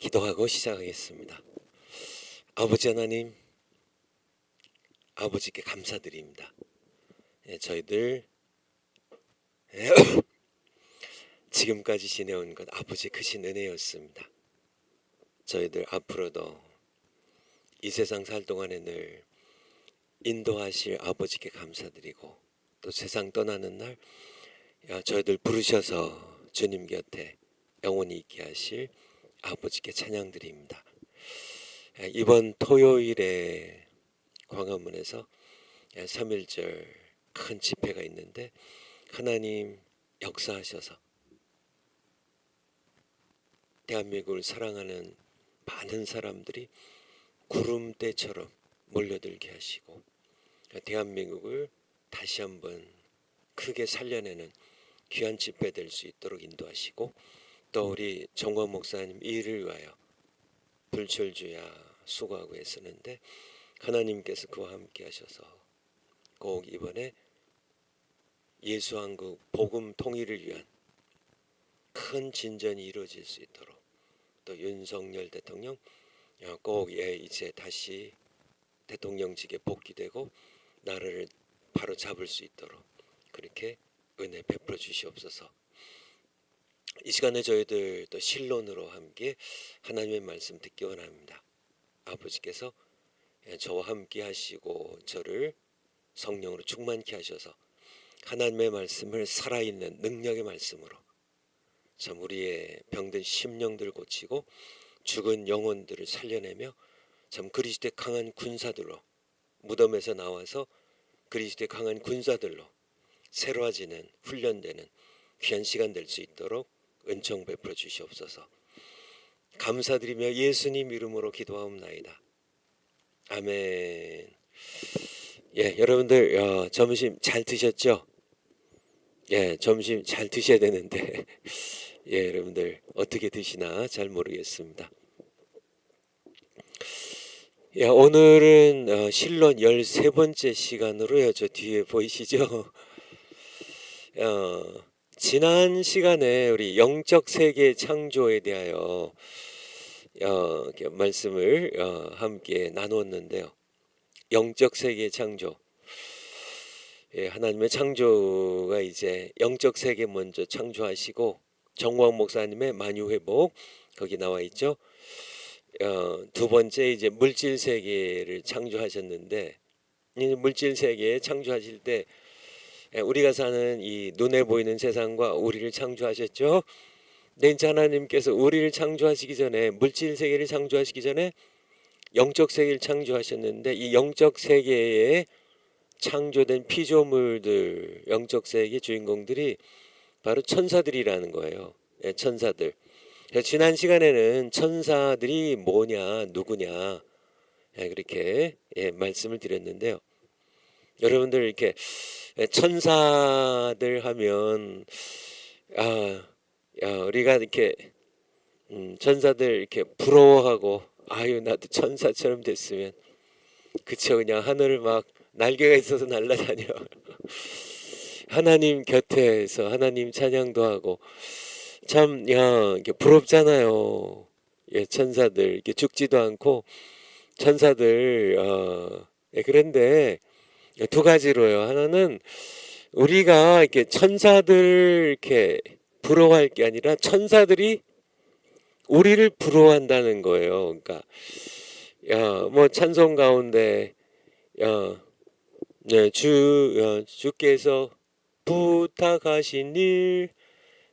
기도하고 시작하겠습니다. 아버지 하나님, 아버지께 감사드립니다. 저희들 지금까지 지내온 것 아버지의 크신 은혜였습니다. 저희들 앞으로도 이 세상 살 동안에 늘 인도하실 아버지께 감사드리고, 또 세상 떠나는 날 저희들 부르셔서 주님 곁에 영원히 있게 하실 아버지께 찬양드립니다. 이번 토요일에 광화문에서 3.1절 큰 집회가 있는데, 하나님 역사하셔서 대한민국을 사랑하는 많은 사람들이 구름대처럼 몰려들게 하시고, 대한민국을 다시 한번 크게 살려내는 귀한 집회 될 수 있도록 인도하시고, 또 우리 정광 목사님 일을 위하여 불철주야 수고하고 애쓰는데 하나님께서 그와 함께 하셔서 꼭 이번에 예수한국 복음 통일을 위한 큰 진전이 이루어질 수 있도록, 또 윤석열 대통령 꼭 이제 다시 대통령직에 복귀되고 나라를 바로 잡을 수 있도록 그렇게 은혜 베풀어 주시옵소서. 이 시간에 저희들 또 신론으로 함께 하나님의 말씀 듣기 원합니다. 아버지께서 저와 함께 하시고 저를 성령으로 충만케 하셔서 하나님의 말씀을 살아있는 능력의 말씀으로 참 우리의 병든 심령들을 고치고 죽은 영혼들을 살려내며 참 그리스도의 강한 군사들로, 무덤에서 나와서 그리스도의 강한 군사들로 새로워지는 훈련되는 귀한 시간 될 수 있도록 은총 베풀어 주시옵소서. 감사드리며 예수님 이름으로 기도하옵나이다. 아멘. 여러분들 점심 잘 드셨죠? 점심 잘 드셔야 되는데 여러분들 어떻게 드시나 잘 모르겠습니다. 오늘은 신론 13번째 시간으로요. 저 뒤에 보이시죠? 지난 시간에 우리 영적 세계 창조에 대하여 말씀을 함께 나누었는데요. 영적 세계 창조, 하나님의 창조가 이제 영적 세계 먼저 창조하시고, 정광 목사님의 만유회복 거기 나와 있죠. 두 번째 이제 물질 세계를 창조하셨는데, 이 물질 세계 창조하실 때 우리가 사는 이 눈에 보이는 세상과 우리를 창조하셨죠. 네, 하나님께서 우리를 창조하시기 전에, 물질 세계를 창조하시기 전에 영적 세계를 창조하셨는데, 이 영적 세계에 창조된 피조물들, 영적 세계 주인공들이 바로 천사들이라는 거예요. 천사들. 지난 시간에는 천사들이 뭐냐, 누구냐 그렇게 말씀을 드렸는데요. 여러분들 이렇게 천사들 하면 우리가 이렇게 천사들 이렇게 부러워하고, 아유 나도 천사처럼 됐으면, 그쵸, 그냥 하늘을 막 날개가 있어서 날아다녀 하나님 곁에서 하나님 찬양도 하고, 참 이렇게 부럽잖아요. 천사들 이렇게 죽지도 않고 천사들 그런데 두 가지로요. 하나는 우리가 이렇게 천사들 이렇게 부러워할 게 아니라 천사들이 우리를 부러워한다는 거예요. 그러니까 뭐 찬송 가운데 주께서 부탁하신 일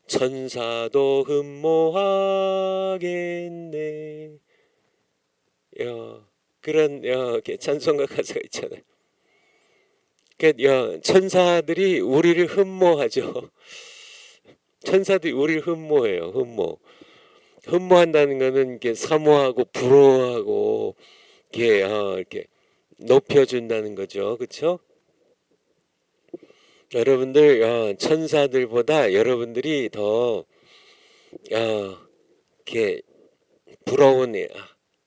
천사도 흠모하겠네. 그런 찬송가 가사가 있잖아요. 그러니까 천사들이 우리를 흠모하죠. 천사들이 우리를 흠모해요. 흠모한다는 것은 이렇게 사모하고 부러워하고 이렇게 높여준다는 거죠. 그렇죠? 여러분들 천사들보다 여러분들이 더 이렇게 부러운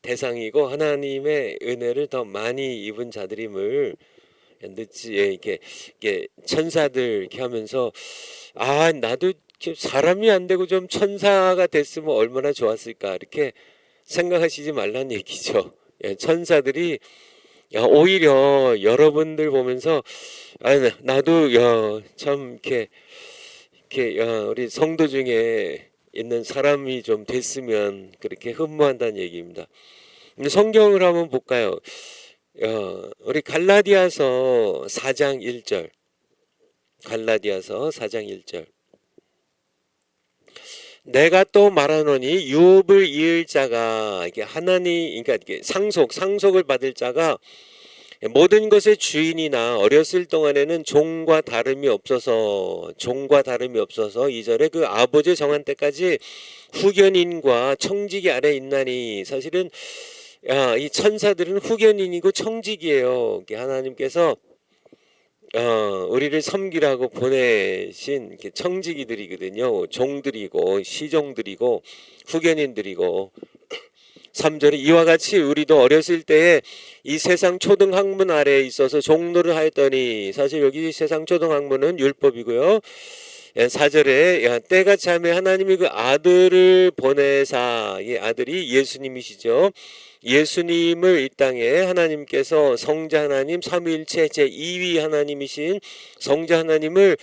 대상이고, 하나님의 은혜를 더 많이 입은 자들임을 늦지 이렇게 천사들 이렇게 하면서, 나도 사람이 안 되고 좀 천사가 됐으면 얼마나 좋았을까, 이렇게 생각하시지 말란 얘기죠. 예, 천사들이 오히려 여러분들 보면서 나도 참 이렇게 우리 성도 중에 있는 사람이 좀 됐으면 그렇게 흠모한다는 얘기입니다. 근데 성경을 한번 볼까요? 우리 갈라디아서 4장 1절. 갈라디아서 4장 1절. 내가 또 말하노니 유업을 이을 자가 이게 하나님, 그러니까 이게 상속을 받을 자가 모든 것의 주인이나 어렸을 동안에는 종과 다름이 없어서 2절에 그 아버지 정한 때까지 후견인과 청지기 아래 있나니, 사실은 이 천사들은 후견인이고 청지기예요. 하나님께서 우리를 섬기라고 보내신 청지기들이거든요. 종들이고 시종들이고 후견인들이고. 3절에 이와 같이 우리도 어렸을 때에 이 세상 초등학문 아래에 있어서 종노를 하였더니, 사실 여기 세상 초등학문은 율법이고요. 4절에 때가 차면 하나님이 그 아들을 보내사, 이 아들이 예수님이시죠. 예수님을 이 땅에 하나님께서 성자 하나님 삼위일체 제2위 하나님이신 성자 하나님을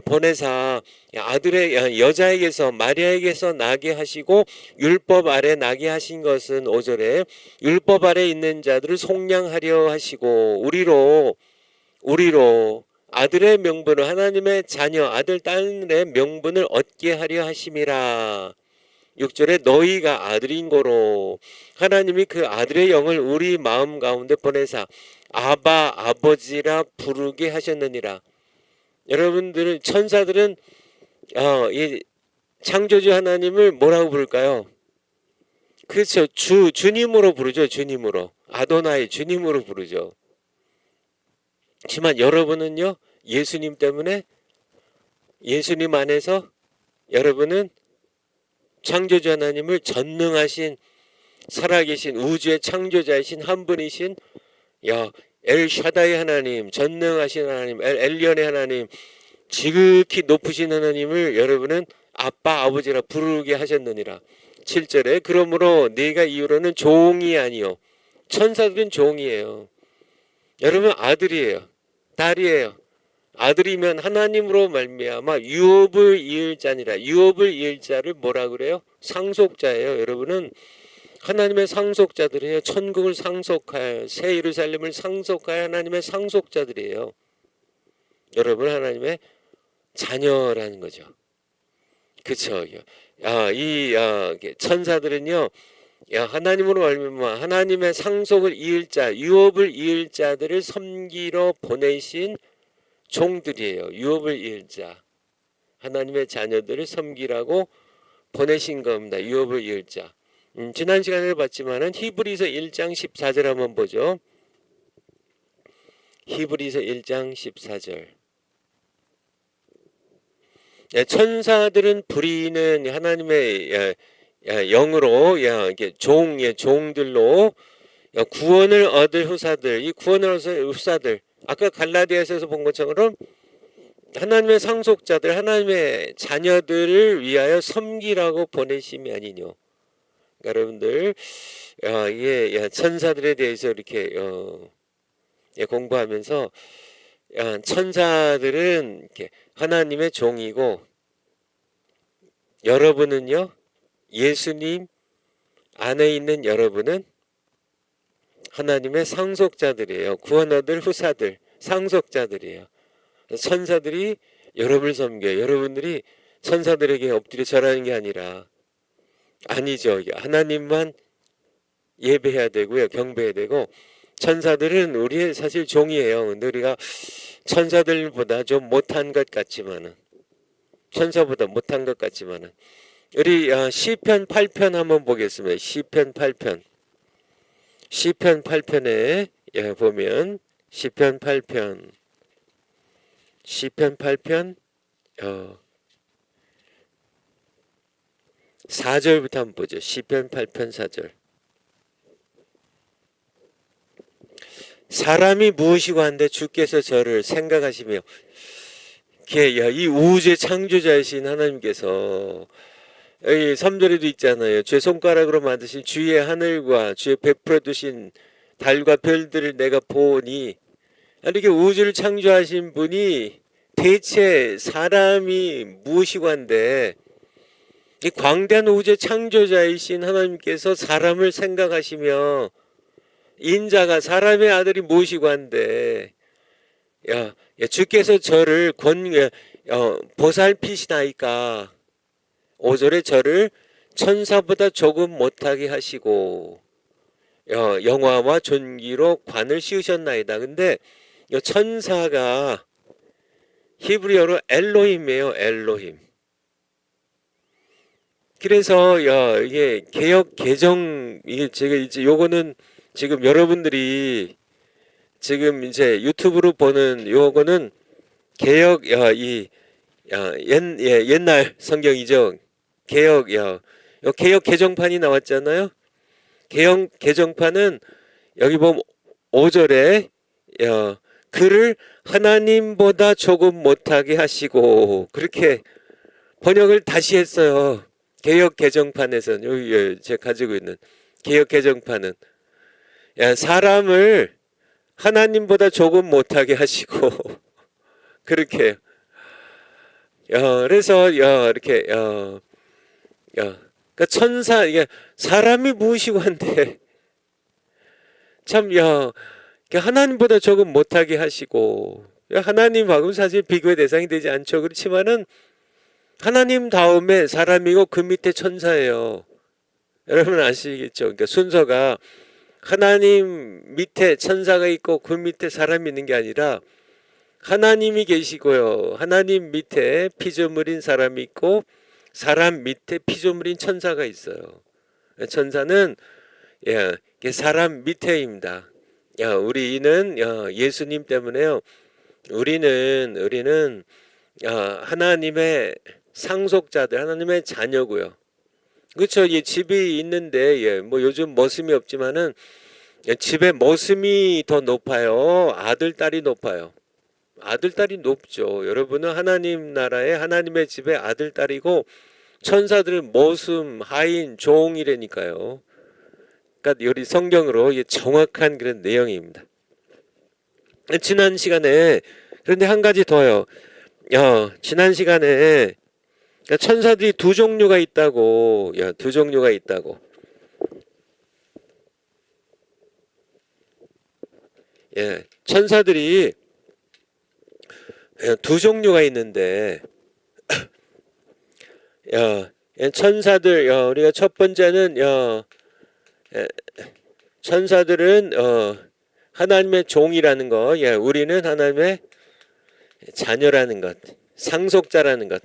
보내사 아들의 여자에게서 마리아에게서 나게 하시고 율법 아래 나게 하신 것은 5절에 율법 아래 있는 자들을 속량하려 하시고 우리로 아들의 명분을, 하나님의 자녀 아들 딸의 명분을 얻게 하려 하심이라. 6절에 너희가 아들인 거로 하나님이 그 아들의 영을 우리 마음 가운데 보내사 아바 아버지라 부르게 하셨느니라. 여러분들은 천사들은 이 창조주 하나님을 뭐라고 부를까요? 그렇죠. 주님으로 부르죠. 주님으로. 아도나이 주님으로 부르죠. 하지만 여러분은요, 예수님 때문에, 예수님 안에서 여러분은 창조주 하나님을 전능하신 살아계신 우주의 창조자이신 한 분이신 엘샤다이 하나님, 전능하신 하나님, 엘리언의 하나님, 지극히 높으신 하나님을 여러분은 아빠 아버지라 부르게 하셨느니라. 7절에 그러므로 네가 이후로는 종이 아니요, 천사들은 종이에요. 여러분 아들이에요, 딸이에요. 아들이면 하나님으로 말미암아 유업을 이을 자니라. 유업을 이을 자를 뭐라 그래요? 상속자예요. 여러분은 하나님의 상속자들이에요. 천국을 상속할, 새 예루살렘을 상속할 하나님의 상속자들이에요. 여러분 하나님의 자녀라는 거죠. 그렇죠. 이 천사들은요, 하나님으로 말미암아 하나님의 상속을 이을 자, 유업을 이을 자들을 섬기러 보내신 종들이에요. 유업을 이을 자, 하나님의 자녀들을 섬기라고 보내신 겁니다. 유업을 이을 자. 지난 시간에 봤지만은 히브리서 1장 14절 한번 보죠. 히브리서 1장 14절. 천사들은 부리는 하나님의 영으로 종들로 구원을 얻을 후사들, 이 구원을 얻을 후사들, 아까 갈라디아서에서 본 것처럼 하나님의 상속자들, 하나님의 자녀들을 위하여 섬기라고 보내심이 아니뇨. 그러니까 여러분들 천사들에 대해서 이렇게 공부하면서 천사들은 이렇게 하나님의 종이고, 여러분은요, 예수님 안에 있는 여러분은 하나님의 상속자들이에요. 구원 얻을 후사들, 상속자들이에요. 천사들이 여러분을 섬겨요. 여러분들이 천사들에게 엎드려 절하는 게 아니죠. 하나님만 예배해야 되고요, 경배해야 되고, 천사들은 우리의 사실 종이에요. 근데 우리가 천사들보다 좀 못한 것 같지만은, 천사보다 못한 것 같지만은, 우리 시편 8편 한번 보겠습니다. 시편 8편. 시편 8편에 보면 시편 8편 4절부터 한번 보죠. 시편 8편 4절. 사람이 무엇이고 한데 주께서 저를 생각하시며, 이 우주의 창조자이신 하나님께서 여기 3절에도 있잖아요. 주의 손가락으로 만드신 주의 하늘과 주의 베풀어 두신 달과 별들을 내가 보니, 이렇게 우주를 창조하신 분이 대체 사람이 무엇이관데, 이 광대한 우주의 창조자이신 하나님께서 사람을 생각하시며 인자가 사람의 아들이 무엇이관데, 주께서 저를 보살피시나이까. 5절에 저를 천사보다 조금 못하게 하시고 영화와 존귀로 관을 씌우셨나이다. 근데 이 천사가 히브리어로 엘로힘이에요. 엘로힘. 그래서 이게 개역 개정, 이게 제가 이제 요거는 지금 여러분들이 지금 이제 유튜브로 보는 요거는 개역 옛날 성경이죠. 개역 개역 개정판이 나왔잖아요. 개역 개정판은 여기 보면 5절에 그를 하나님보다 조금 못하게 하시고, 그렇게 번역을 다시 했어요. 개역 개정판에서는 여기 제가 가지고 있는 개역 개정판은 사람을 하나님보다 조금 못하게 하시고 그렇게 그래서 이렇게 그러니까 천사, 이게 사람이 무엇이고 한데 참 하나님보다 조금 못하게 하시고, 하나님하고는 사실 비교의 대상이 되지 않죠. 그렇지만은 하나님 다음에 사람이고 그 밑에 천사예요. 여러분 아시겠죠? 그러니까 순서가 하나님 밑에 천사가 있고 그 밑에 사람이 있는 게 아니라 하나님이 계시고요, 하나님 밑에 피조물인 사람이 있고 사람 밑에 피조물인 천사가 있어요. 천사는 사람 밑에입니다. 우리는 예수님 때문에요. 우리는 하나님의 상속자들, 하나님의 자녀고요. 그렇죠. 집이 있는데 뭐 요즘 머슴이 없지만은 집에 머슴이 더 높아요, 아들 딸이 높아요? 아들 딸이 높죠. 여러분은 하나님 나라에 하나님의 집에 아들 딸이고, 천사들은 머슴, 하인, 종이라니까요. 그러니까 우리 성경으로 정확한 그런 내용입니다. 지난 시간에, 그런데 한 가지 더요. 지난 시간에 천사들이 두 종류가 있다고, 두 종류가 있다고. 천사들이 두 종류가 있는데, 천사들, 우리가 첫 번째는 천사들은 하나님의 종이라는 거, 우리는 하나님의 자녀라는 것, 상속자라는 것.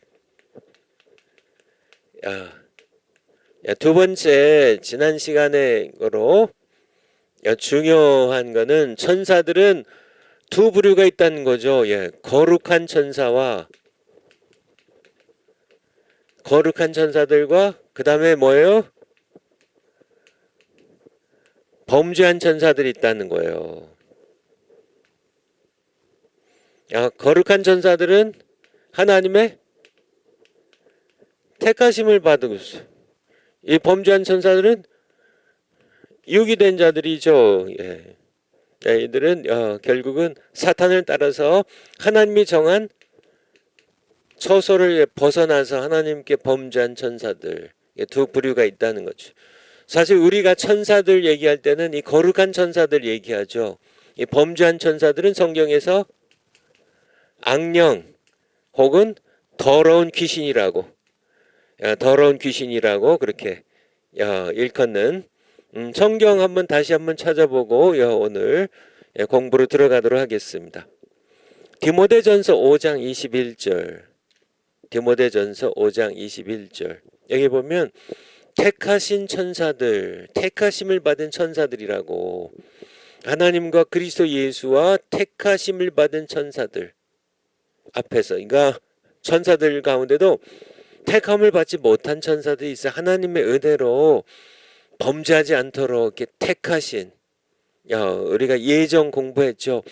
두 번째, 지난 시간에로 중요한 거는 천사들은 두 부류가 있다는 거죠. 거룩한 천사와, 거룩한 천사들과 그 다음에 뭐예요? 범죄한 천사들이 있다는 거예요. 거룩한 천사들은 하나님의 택하심을 받고 있어요. 이 범죄한 천사들은 유기된 자들이죠. 이들은 결국은 사탄을 따라서 하나님이 정한 처소를 벗어나서 하나님께 범죄한 천사들, 두 부류가 있다는 거죠. 사실 우리가 천사들 얘기할 때는 이 거룩한 천사들 얘기하죠. 이 범죄한 천사들은 성경에서 악령 혹은 더러운 귀신이라고, 더러운 귀신이라고 그렇게 일컫는, 성경 한번 다시 한번 찾아보고 오늘 공부로 들어가도록 하겠습니다. 디모데전서 5장 21절, 디모데전서 5장 21절, 여기 보면 택하신 천사들, 택하심을 받은 천사들이라고, 하나님과 그리스도 예수와 택하심을 받은 천사들 앞에서, 그러니까 천사들 가운데도 택함을 받지 못한 천사들이 있어요. 하나님의 은혜로 범죄하지 않도록 이렇게 택하신, 우리가 예전 공부했죠.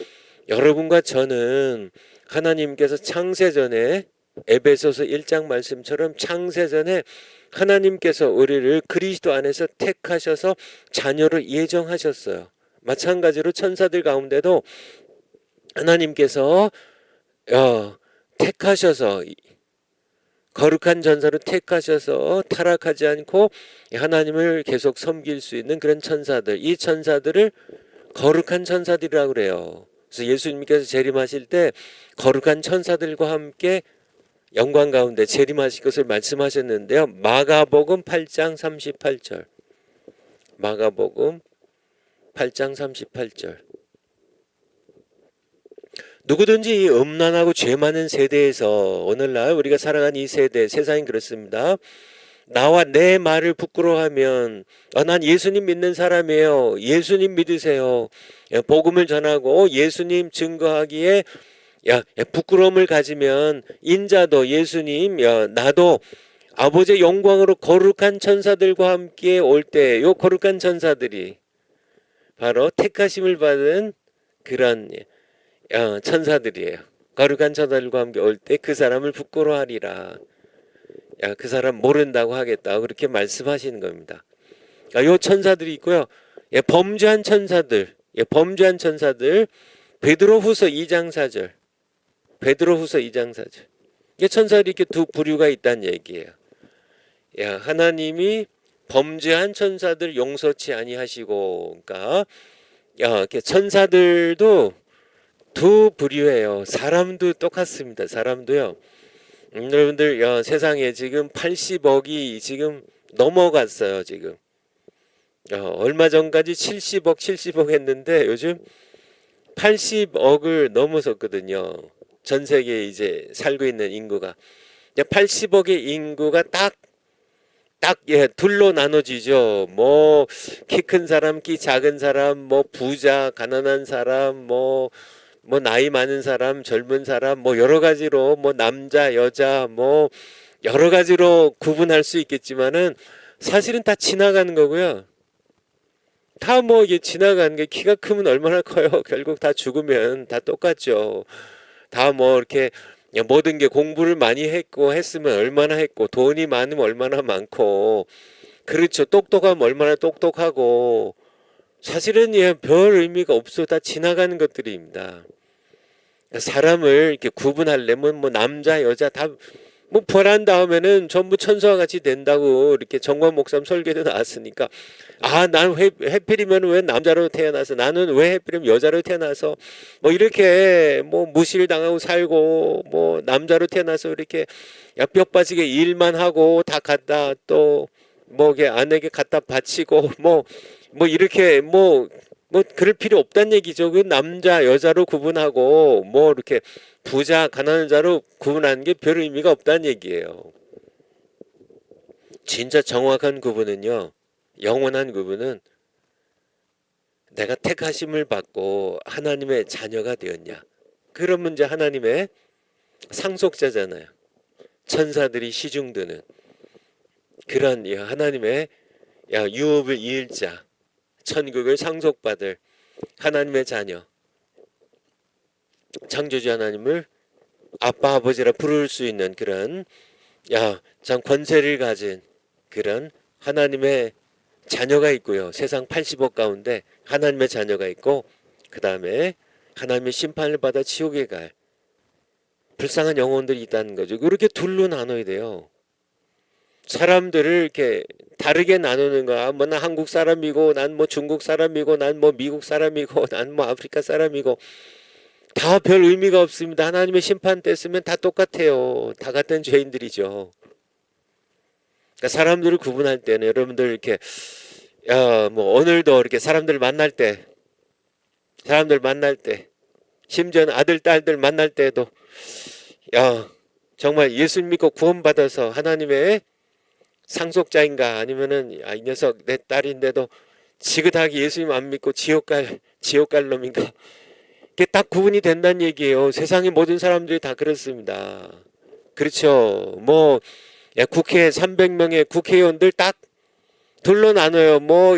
여러분과 저는 하나님께서 창세전에 에베소서 1장 말씀처럼 창세전에 하나님께서 우리를 그리스도 안에서 택하셔서 자녀로 예정하셨어요. 마찬가지로 천사들 가운데도 하나님께서 택하셔서 거룩한 전사로 택하셔서 타락하지 않고 하나님을 계속 섬길 수 있는 그런 천사들, 이 천사들을 거룩한 천사들이라고 그래요. 그래서 예수님께서 재림하실 때 거룩한 천사들과 함께 영광 가운데 재림하실 것을 말씀하셨는데요. 마가복음 8장 38절. 마가복음 8장 38절. 누구든지 이 음란하고 죄 많은 세대에서 오늘날 우리가 살아가는 이 세대, 세상이 그렇습니다. 나와 내 말을 부끄러워하면 난 예수님 믿는 사람이에요. 예수님 믿으세요. 복음을 전하고 예수님 증거하기에 부끄러움을 가지면 인자도 예수님 나도 아버지의 영광으로 거룩한 천사들과 함께 올 때 요 거룩한 천사들이 바로 택하심을 받은 그런 천사들이에요. 거룩한 천사들과 함께 올 때 그 사람을 부끄러워하리라. 그 사람 모른다고 하겠다. 그렇게 말씀하시는 겁니다. 요 천사들이 있고요. 범죄한 천사들. 범죄한 천사들. 베드로후서 2장 4절. 베드로후서 2장 4절. 천사들이 이렇게 두 부류가 있다는 얘기예요. 하나님이 범죄한 천사들 용서치 아니하시고, 그러니까 이렇게 천사들도 두 부류예요. 사람도 똑같습니다. 사람도요. 여러분들 세상에 지금 80억이 지금 넘어갔어요. 지금 얼마 전까지 70억 했는데 요즘 80억을 넘어섰거든요. 전 세계에 이제 살고 있는 인구가 80억의 인구가 딱 둘로 나눠지죠. 뭐 키 큰 사람, 키 작은 사람, 뭐 부자, 가난한 사람, 뭐 나이 많은 사람, 젊은 사람, 뭐 여러 가지로 뭐 남자, 여자, 뭐 여러 가지로 구분할 수 있겠지만은 사실은 다 지나가는 거고요. 다 뭐 이게 지나가는 게 키가 크면 얼마나 커요. 결국 다 죽으면 다 똑같죠. 다 뭐 이렇게 모든 게 공부를 많이 했고 했으면 얼마나 했고 돈이 많으면 얼마나 많고 그렇죠. 똑똑하면 얼마나 똑똑하고 사실은 별 의미가 없어. 다 지나가는 것들입니다. 사람을 이렇게 구분하려면 뭐 남자 여자 다 뭐 부활한 다음에는 전부 천사와 같이 된다고 이렇게 정관 목사님 설교도 나왔으니까 난 해필이면 왜 남자로 태어나서 나는 왜 해필이면 여자로 태어나서 뭐 이렇게 뭐 무시를 당하고 살고 뭐 남자로 태어나서 이렇게 뼈 빠지게 일만 하고 다 갖다 또 뭐 아내에게 갖다 바치고 뭐 이렇게 뭐 그럴 필요 없다는 얘기죠. 그 남자 여자로 구분하고 뭐 이렇게 부자 가난한 자로 구분하는 게 별 의미가 없다는 얘기예요. 진짜 정확한 구분은요. 영원한 구분은 내가 택하심을 받고 하나님의 자녀가 되었냐. 그런 문제 하나님의 상속자잖아요. 천사들이 시중드는 그런 하나님의 유업을 이을 자. 천국을 상속받을 하나님의 자녀, 창조주 하나님을 아빠 아버지라 부를 수 있는 그런 참 권세를 가진 그런 하나님의 자녀가 있고요. 세상 80억 가운데 하나님의 자녀가 있고 그 다음에 하나님의 심판을 받아 지옥에 갈 불쌍한 영혼들이 있다는 거죠. 그렇게 둘로 나눠야 돼요. 사람들을 이렇게 다르게 나누는 거야. 뭐 난 한국 사람이고 난 뭐 중국 사람이고 난 뭐 미국 사람이고 난 뭐 아프리카 사람이고 다 별 의미가 없습니다. 하나님의 심판 때 쓰면 다 똑같아요. 다 같은 죄인들이죠. 그러니까 사람들을 구분할 때는 여러분들 이렇게 뭐 오늘도 이렇게 사람들 만날 때 심지어는 아들 딸들 만날 때도 정말 예수 믿고 구원받아서 하나님의 상속자인가 아니면은 이 녀석 내 딸인데도 지긋하게 예수님 안 믿고 지옥 갈 놈인가 이게 딱 구분이 된다는 얘기예요. 세상의 모든 사람들이 다 그렇습니다. 그렇죠. 뭐 국회 300명의 국회의원들 딱 둘로 나눠요. 뭐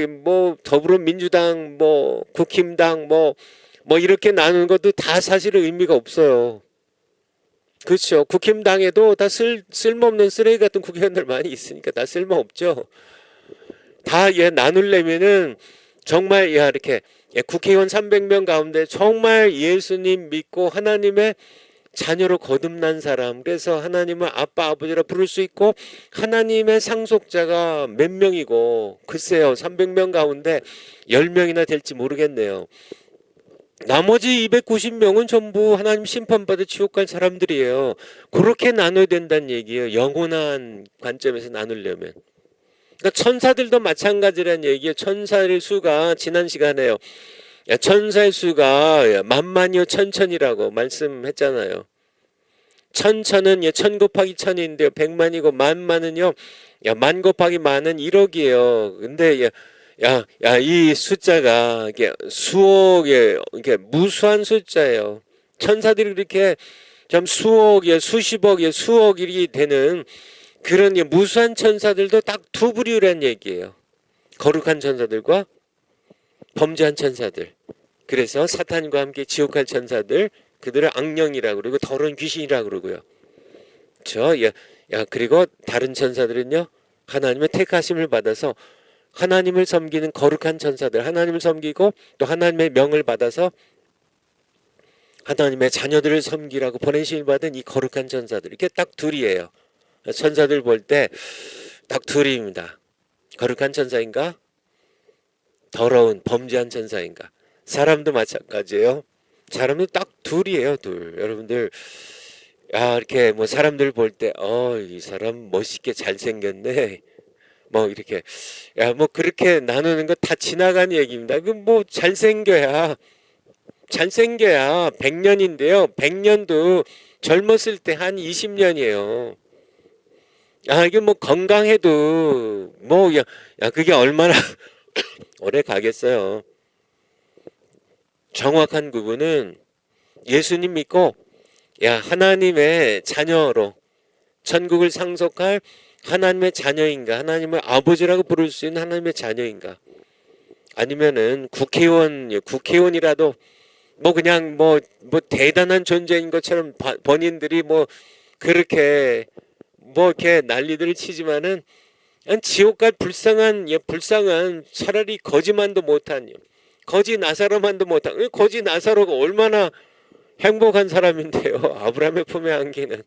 더불어민주당 뭐 국힘당 뭐 이렇게 나누는 것도 다 사실은 의미가 없어요. 그렇죠. 국힘당에도 다 쓸모없는 쓰레기 같은 국회의원들 많이 있으니까 다 쓸모없죠. 다 나누려면은 정말 이렇게 국회의원 300명 가운데 정말 예수님 믿고 하나님의 자녀로 거듭난 사람, 그래서 하나님을 아빠 아버지라 부를 수 있고 하나님의 상속자가 몇 명이고, 글쎄요 300명 가운데 10명이나 될지 모르겠네요. 나머지 290명은 전부 하나님 심판받아 지옥 갈 사람들이에요. 그렇게 나눠야 된다는 얘기예요. 영원한 관점에서 나누려면. 그러니까 천사들도 마찬가지라는 얘기예요. 천사의 수가 지난 시간에요. 천사의 수가 만만이요 천천이라고 말씀했잖아요. 천천은 천 곱하기 천인데요. 100만이고 만만은요. 만 곱하기 만은 1억이에요. 근데 이 숫자가 이게 수억에 이게 무수한 숫자예요. 천사들이 그렇게 참 수억에 수십억에 수억이 되는 그런 무수한 천사들도 딱 두 부류란 얘기예요. 거룩한 천사들과 범죄한 천사들. 그래서 사탄과 함께 지옥 갈 천사들, 그들을 악령이라고 그러고 더러운 귀신이라고 그러고요. 그리고 다른 천사들은요, 하나님의 택하심을 받아서 하나님을 섬기는 거룩한 천사들, 하나님을 섬기고 또 하나님의 명을 받아서 하나님의 자녀들을 섬기라고 보내심을 받은 이 거룩한 천사들, 이렇게 딱 둘이에요. 천사들 볼 때 딱 둘입니다. 거룩한 천사인가? 더러운 범죄한 천사인가? 사람도 마찬가지예요. 사람도 딱 둘이에요, 둘. 여러분들 이렇게 뭐 사람들 볼 때 이 사람 멋있게 잘생겼네. 뭐 이렇게 뭐 그렇게 나누는 거 다 지나간 얘기입니다. 그 뭐 잘생겨야 100년인데요. 100년도 젊었을 때 한 20년이에요. 이게 뭐 건강해도 뭐 그게 얼마나 오래 가겠어요. 정확한 구분은 예수님 믿고 하나님의 자녀로 천국을 상속할 하나님의 자녀인가, 하나님을 아버지라고 부를 수 있는 하나님의 자녀인가, 아니면은 국회의원이라도 뭐 그냥 뭐 대단한 존재인 것처럼 본인들이 뭐 그렇게 뭐 이렇게 난리들을 치지만은 지옥 갈 불쌍한 차라리 거지만도 못한 거지 나사로만도 못한 거지 나사로가 얼마나 행복한 사람인데요. 아브라함의 품에 안기는.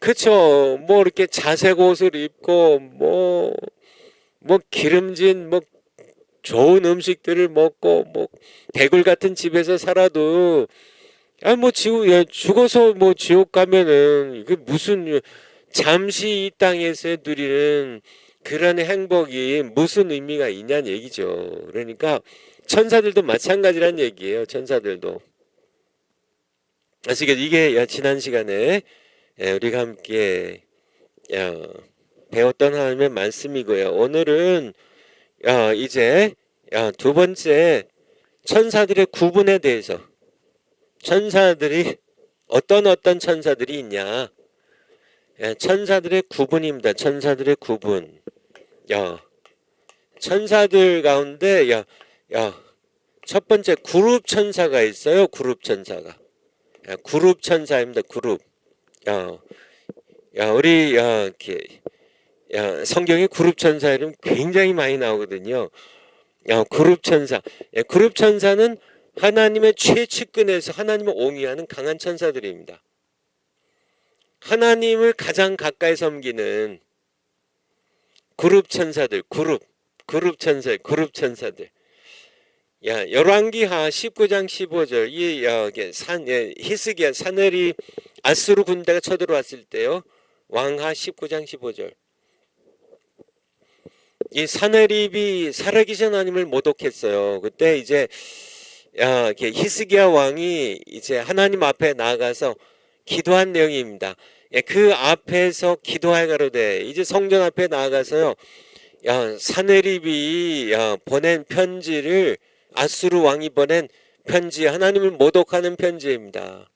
그쵸. 뭐 이렇게 자색 옷을 입고 뭐 기름진 뭐 좋은 음식들을 먹고 뭐 대굴 같은 집에서 살아도 죽어서 뭐 지옥 가면은 이게 무슨 잠시 이 땅에서 누리는 그런 행복이 무슨 의미가 있냐는 얘기죠. 그러니까 천사들도 마찬가지란 얘기예요. 천사들도. 그래서 이게 지난 시간에 우리가 함께 배웠던 하나님의 말씀이고요. 오늘은 이제 두 번째 천사들의 구분에 대해서, 천사들이 어떤 천사들이 있냐, 천사들의 구분입니다. 천사들의 구분. 천사들 가운데 첫 번째 그룹 천사가 있어요. 그룹 천사가. 그룹 천사입니다. 그룹. 우리 성경에 그룹 천사 이름 굉장히 많이 나오거든요. 그룹 천사. 그룹 천사는 하나님의 최측근에서 하나님을 옹이하는 강한 천사들입니다. 하나님을 가장 가까이 섬기는 그룹 천사들, 그룹 천사들. 열왕기하 19장 15절, 히스기야 사내립 아수르 군대가 쳐들어왔을 때요. 왕하 19장 15절. 이 사내립이 살아계신 하나님을 모독했어요. 그때 이제 히스기야 왕이 이제 하나님 앞에 나아가서 기도한 내용입니다. 그 앞에서 기도하여 가로되, 이제 성전 앞에 나아가서요, 사내립이 보낸 편지를, 아수르 왕이 보낸 편지, 하나님을 모독하는 편지입니다.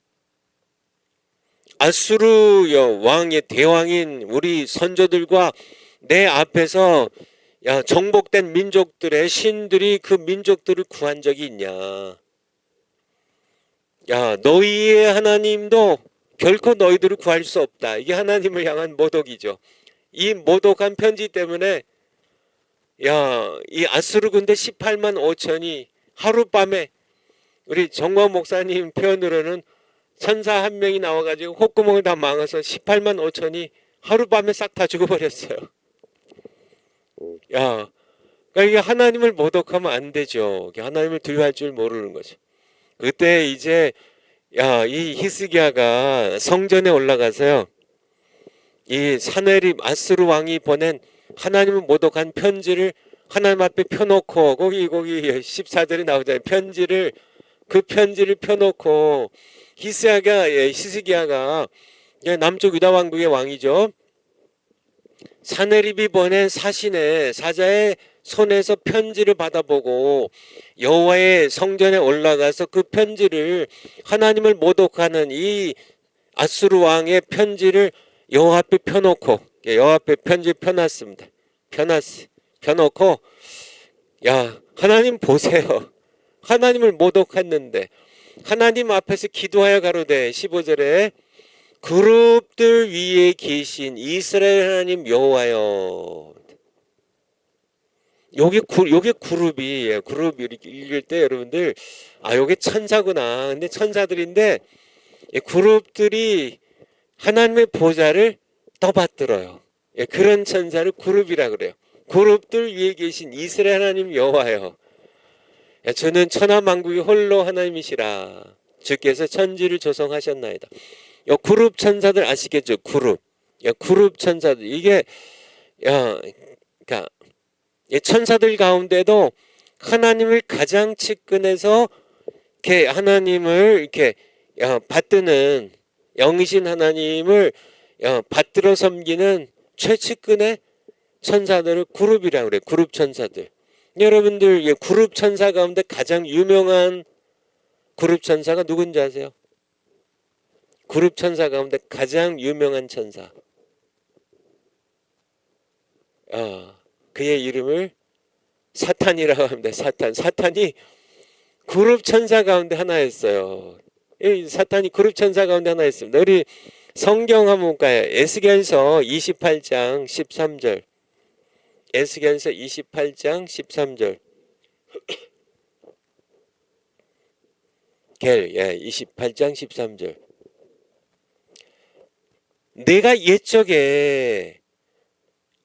아수르 왕의 대왕인 우리 선조들과 내 앞에서 정복된 민족들의 신들이 그 민족들을 구한 적이 있냐? 너희의 하나님도 결코 너희들을 구할 수 없다. 이게 하나님을 향한 모독이죠. 이 모독한 편지 때문에 이 아수르 군대 18만 5천이 하룻밤에 우리 정광 목사님 표현으로는 천사 한 명이 나와가지고 콧구멍을 다 막아서 18만 5천이 하룻밤에 싹 다 죽어버렸어요. 그러니까 이게 하나님을 모독하면 안 되죠. 하나님을 두려워할 줄 모르는 거죠. 그때 이제 이 히스기야가 성전에 올라가서요, 이 사네립 아수르 왕이 보낸 하나님을 모독한 편지를 하나님 앞에 펴놓고, 거기 14절에 나오잖아요. 그 편지를 펴놓고 히스기야가 남쪽 유다 왕국의 왕이죠. 사네립이 보낸 사자의 손에서 편지를 받아보고 여호와의 성전에 올라가서 그 편지를, 하나님을 모독하는 이 아수르 왕의 편지를 여호와 앞에 펴놓고, 여호와 앞에 편지 펴놨습니다. 펴놓고 하나님 보세요. 하나님을 모독했는데 하나님 앞에서 기도하여 가로되 15절에 그룹들 위에 계신 이스라엘 하나님 여호와여. 요게 그룹이, 그룹 읽을 때 여러분들 요게 천사구나. 근데 천사들인데 그룹들이 하나님의 보좌를 떠받들어요. 그런 천사를 그룹이라 그래요. 그룹들 위에 계신 이스라엘 하나님 여호와여. 저는 천하만국이 홀로 하나님이시라. 주께서 천지를 조성하셨나이다. 그룹 천사들 아시겠죠? 그룹 천사들. 이게 그러니까 천사들 가운데도 하나님을 가장 측근해서 이렇게 하나님을 이렇게 받드는, 영이신 하나님을 받들어 섬기는 최측근의 천사들을 그룹이라고 그래요. 그룹 천사들. 여러분들 그룹 천사 가운데 가장 유명한 그룹 천사가 누군지 아세요? 그룹 천사 가운데 가장 유명한 천사. 그의 이름을 사탄이라고 합니다. 사탄이 그룹 천사 가운데 하나였어요. 사탄이 그룹 천사 가운데 하나였습니다. 우리 성경 한번 볼까요? 에스겔서 28장 13절. 에스겔서 28장 13절. 28장 13절. 내가 옛적에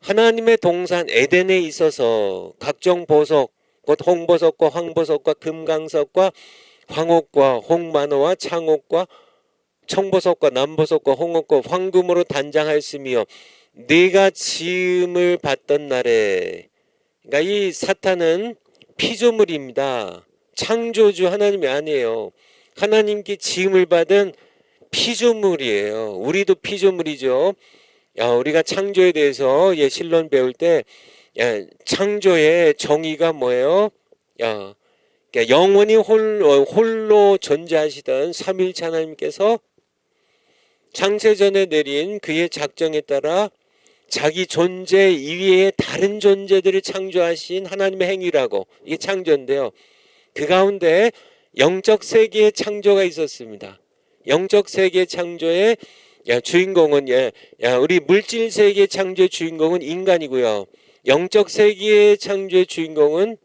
하나님의 동산 에덴에 있어서 각종 보석, 곧 홍보석과 황보석과 금강석과 황옥과 홍만호와 창옥과 청보석과 남보석과 홍옥과 황금으로 단장하였으며 네가 지음을 받던 날에, 그러니까 이 사탄은 피조물입니다. 창조주 하나님이 아니에요. 하나님께 지음을 받은 피조물이에요. 우리도 피조물이죠. 우리가 창조에 대해서 신론 배울 때 창조의 정의가 뭐예요? 그러니까 영원히 홀로 존재하시던 삼위일체 하나님께서 창세전에 내린 그의 작정에 따라 자기 존재 이외에 다른 존재들을 창조하신 하나님의 행위라고, 이게 창조인데요. 그 가운데 영적 세계의 창조가 있었습니다. 영적 세계 창조의 주인공은 우리 물질 세계 창조의 주인공은 인간이고요. 영적 세계의 창조의 주인공은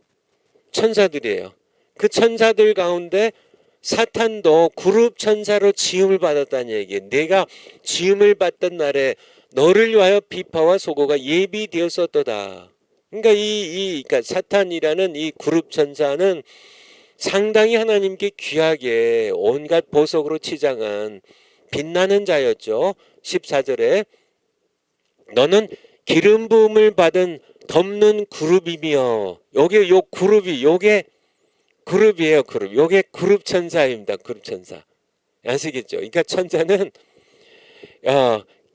천사들이에요. 그 천사들 가운데 사탄도 그룹 천사로 지음을 받았다는 얘기예요. 내가 지음을 받던 날에 너를 위하여 비파와 소고가 예비되었었도다. 그러니까 그러니까 사탄이라는 이 그룹 천사는 상당히 하나님께 귀하게 온갖 보석으로 치장한 빛나는 자였죠. 14절에 너는 기름 부음을 받은 덮는 그룹이며, 요게 그룹이에요. 요게 그룹 천사입니다. 그룹 천사. 아시겠죠? 그러니까 천사는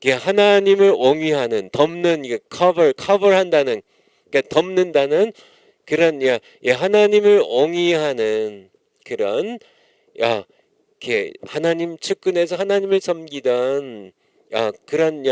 하나님을 옹위하는, 덮는, 커버한다는, 그러니까 덮는다는 그런 하나님을 옹위하는 그런 하나님 측근에서 하나님을 섬기던 그런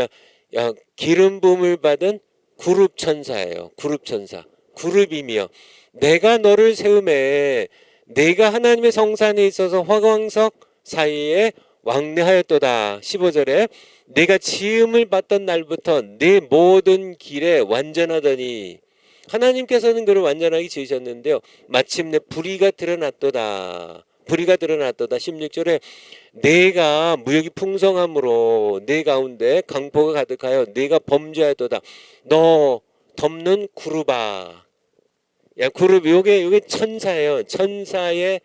기름 부음을 받은 그룹 천사예요. 그룹 천사. 그룹이며 내가 너를 세움에, 내가 하나님의 성산에 있어서 화광석 사이에 왕래하였도다. 15절에 내가 지음을 받던 날부터 내 모든 길에 완전하더니 하나님께서는 그를 완전하게 지으셨는데요. 마침내 불의가 드러났도다. 불의가 드러났도다. 16절에 내가 무역이 풍성함으로 내 가운데 강포가 가득하여 내가 범죄하였도다. 너 덮는 구루바. 야, 구룹 요게 천사예요. 천사의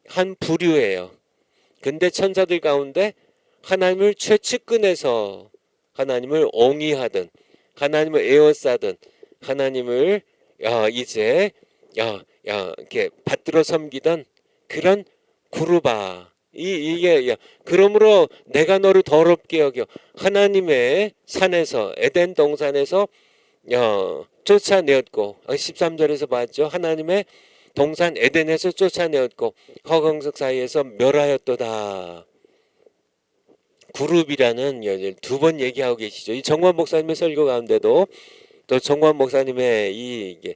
한 부류예요. 근데 천사들 가운데 하나님을 최측근에서 하나님을 옹이하든 하나님을 에워싸든 하나님을 이제 이렇게 받들어 섬기던 그런 구루바. 이게 그러므로 내가 너를 더럽게 여겨 하나님의 산에서 에덴 동산에서 쫓아내었고 13절에서 봤죠. 하나님의 동산 에덴에서 쫓아내었고 허공석 사이에서 멸하였도다. 그룹이라는 두 번 얘기하고 계시죠. 이 정관 목사님의 설교 가운데도 또 정관 목사님의 이게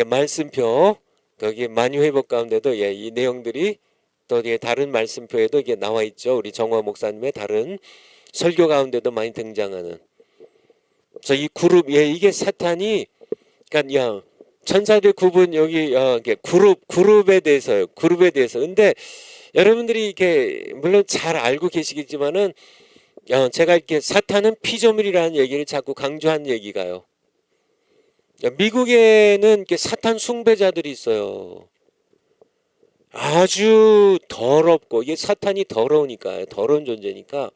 말씀표 거기 만유회복 가운데도 이 내용들이 또 다른 말씀표에도 이게 나와 있죠. 우리 정관 목사님의 다른 설교 가운데도 많이 등장하는. 그래서 이 그룹 이게 사탄이 그러니까 천사들 구분 여기 그룹에 대해서요. 그룹에 대해서. 근데 여러분들이 이렇게 물론 잘 알고 계시겠지만은 제가 이렇게 사탄은 피조물이라는 얘기를 자꾸 강조한 얘기가요. 미국에는 이렇게 사탄 숭배자들이 있어요. 아주 더럽고 이게 사탄이 더러우니까 더러운 존재니까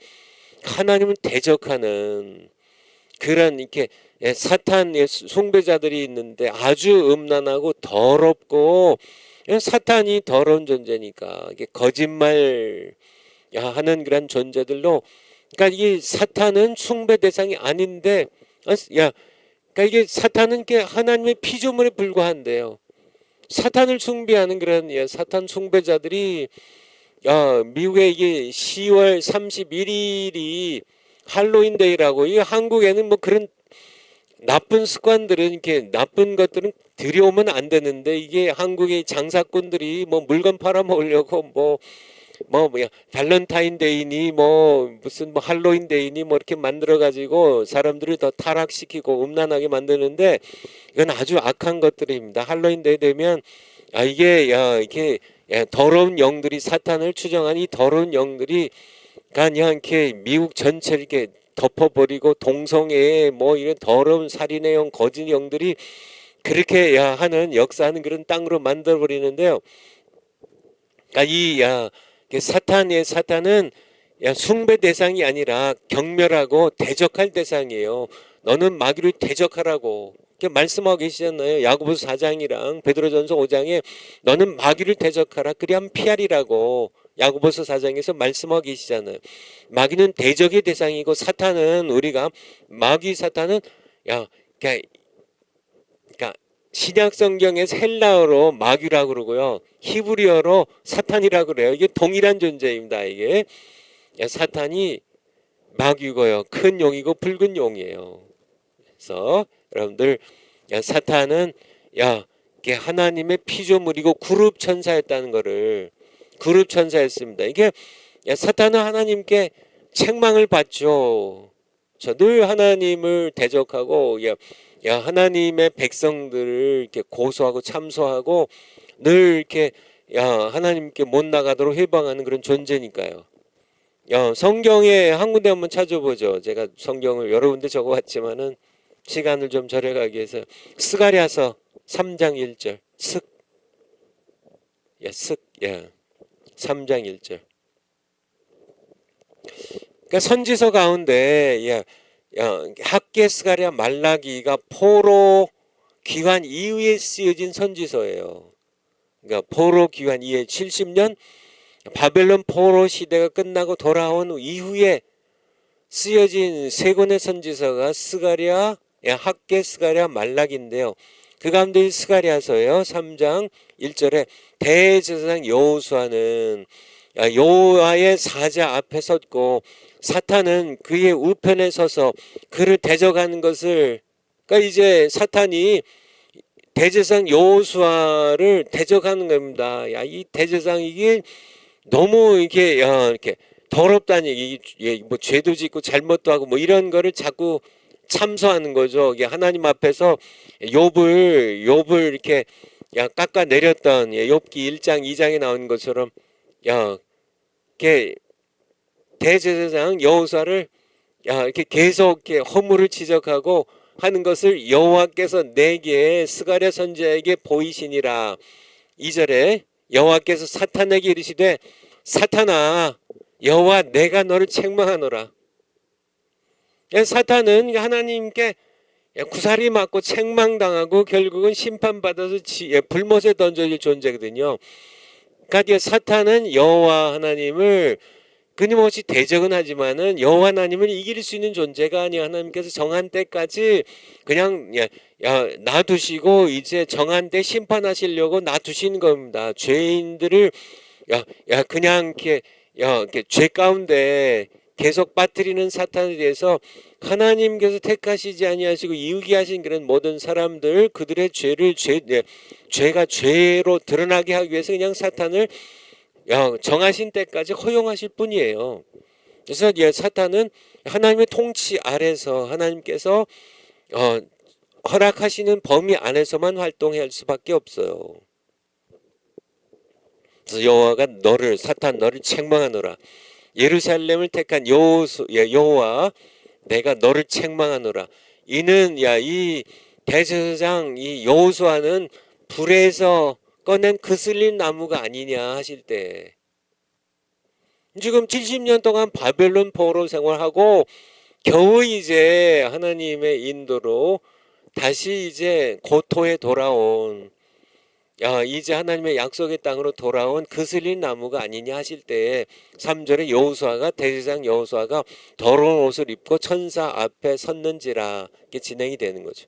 하나님을 대적하는 그런 이렇게 사탄의 숭배자들이 있는데 아주 음란하고 더럽고 사탄이 더러운 존재니까 이게 거짓말 하는 그런 존재들로 그러니까 이 사탄은 숭배 대상이 아닌데 그러니까 이게 사탄은 이게 하나님의 피조물에 불과한데요. 사탄을 숭배하는 그런 사탄 숭배자들이 미국에 이게 10월 31일이 할로윈 데이라고 이 한국에는 뭐 그런 나쁜 습관들은 이렇게 나쁜 것들은 들여오면 안 되는데 이게 한국의 장사꾼들이 뭐 물건 팔아먹으려고 뭐 발렌타인데이니 무슨 할로윈데이니 이렇게 만들어 가지고 사람들을 더 타락시키고 음란하게 만드는데 이건 아주 악한 것들입니다. 할로윈데이 되면 이게 더러운 영들이 사탄을 추정한 이 더러운 영들이 그냥 이렇게 미국 전체를 이렇게 덮어버리고 동성애에 이런 더러운 살인의 영, 거짓 영들이 그렇게 하는 역사하는 그런 땅으로 만들어 버리는데요. 사탄은 숭배 대상이 아니라 경멸하고 대적할 대상이에요. 너는 마귀를 대적하라고 이렇게 말씀하고 계시잖아요. 야고보서 4장이랑 베드로전서 5장에 너는 마귀를 대적하라 그리하면 피하리라고 야고보서 4장에서 말씀하고 계시잖아요. 마귀는 대적의 대상이고 사탄은 우리가 마귀 사탄은 그러니까 신약 성경에서 헬라어로 마귀라고 그러고요. 히브리어로 사탄이라고 그래요. 이게 동일한 존재입니다. 이게 사탄이 마귀고요. 큰 용이고 붉은 용이에요. 그래서 여러분들 사탄은 하나님의 피조물이고 그룹 천사였다는 거를 그룹 천사였습니다. 이게 사탄은 하나님께 책망을 받죠. 늘 하나님을 대적하고 하나님의 백성들을 이렇게 고소하고 참소하고 늘 이렇게 하나님께 못 나가도록 해방하는 그런 존재니까요. 성경에 한 군데 한번 찾아보죠. 제가 성경을 여러 군데 적어왔지만은 시간을 좀 절약하기 위해서 스가랴서 3장 1절 3장 1절. 그러니까 선지서 가운데 학개, 스가랴, 말라기가 포로 귀환 이후에 쓰여진 선지서예요. 그러니까 포로 귀환 이후에 70년 바벨론 포로 시대가 끝나고 돌아온 이후에 쓰여진 세 권의 선지서가 스가랴, 학개, 스가랴, 말라기인데요. 그 가운데 스가랴서예요. 3장 1절에 대제사장 여호수아는 여호와의 사자 앞에 섰고 사탄은 그의 우편에 서서 그를 대적하는 것을 그러니까 이제 사탄이 대제사장 여호수아를 대적하는 겁니다. 이 대제사장 이게 너무 이렇게 더럽다는 얘기, 뭐 죄도 짓고 잘못도 하고 뭐 이런 거를 자꾸 참소하는 거죠. 이게 하나님 앞에서 욥을 이렇게 깎아 내렸던 욥기 1장 2장에 나온 것처럼 이렇게 대제사장 여호수아를 이렇게 계속 이렇게 허물을 지적하고 하는 것을 여호와께서 내게 스가랴 선지자에게 보이시니라. 2절에 여호와께서 사탄에게 이르시되 사탄아 여호와 내가 너를 책망하노라. 사탄은 하나님께 구사리 맞고 책망당하고 결국은 심판받아서 불못에 던져질 존재거든요. 그러니까 사탄은 여호와 하나님을 끊임없이 대적은 하지만은 여호와 하나님을 이길 수 있는 존재가 아니에요. 하나님께서 정한 때까지 그냥 놔두시고 이제 정한 때 심판하시려고 놔두신 겁니다. 죄인들을 그냥 이렇게 죄 가운데 계속 빠뜨리는 사탄에 대해서 하나님께서 택하시지 아니하시고 이루게 하신 그런 모든 사람들 그들의 죄가 죄로 드러나게 하기 위해서 그냥 사탄을 정하신 때까지 허용하실 뿐이에요. 그래서 사탄은 하나님의 통치 아래서 하나님께서 허락하시는 범위 안에서만 활동해야 할 수밖에 없어요. 그래서 여호와가 사탄 너를 책망하노라. 예루살렘을 택한 여호와 내가 너를 책망하노라. 이는 이 대제사장 이 여호수아는 불에서 꺼낸 그슬린 나무가 아니냐 하실 때 지금 70년 동안 바벨론 포로 생활하고 겨우 이제 하나님의 인도로 다시 이제 고토에 돌아온 이제 하나님의 약속의 땅으로 돌아온 그슬린 나무가 아니냐 하실 때 3절에 대제사장 여호수아가 더러운 옷을 입고 천사 앞에 섰는지라 이게 진행이 되는 거죠.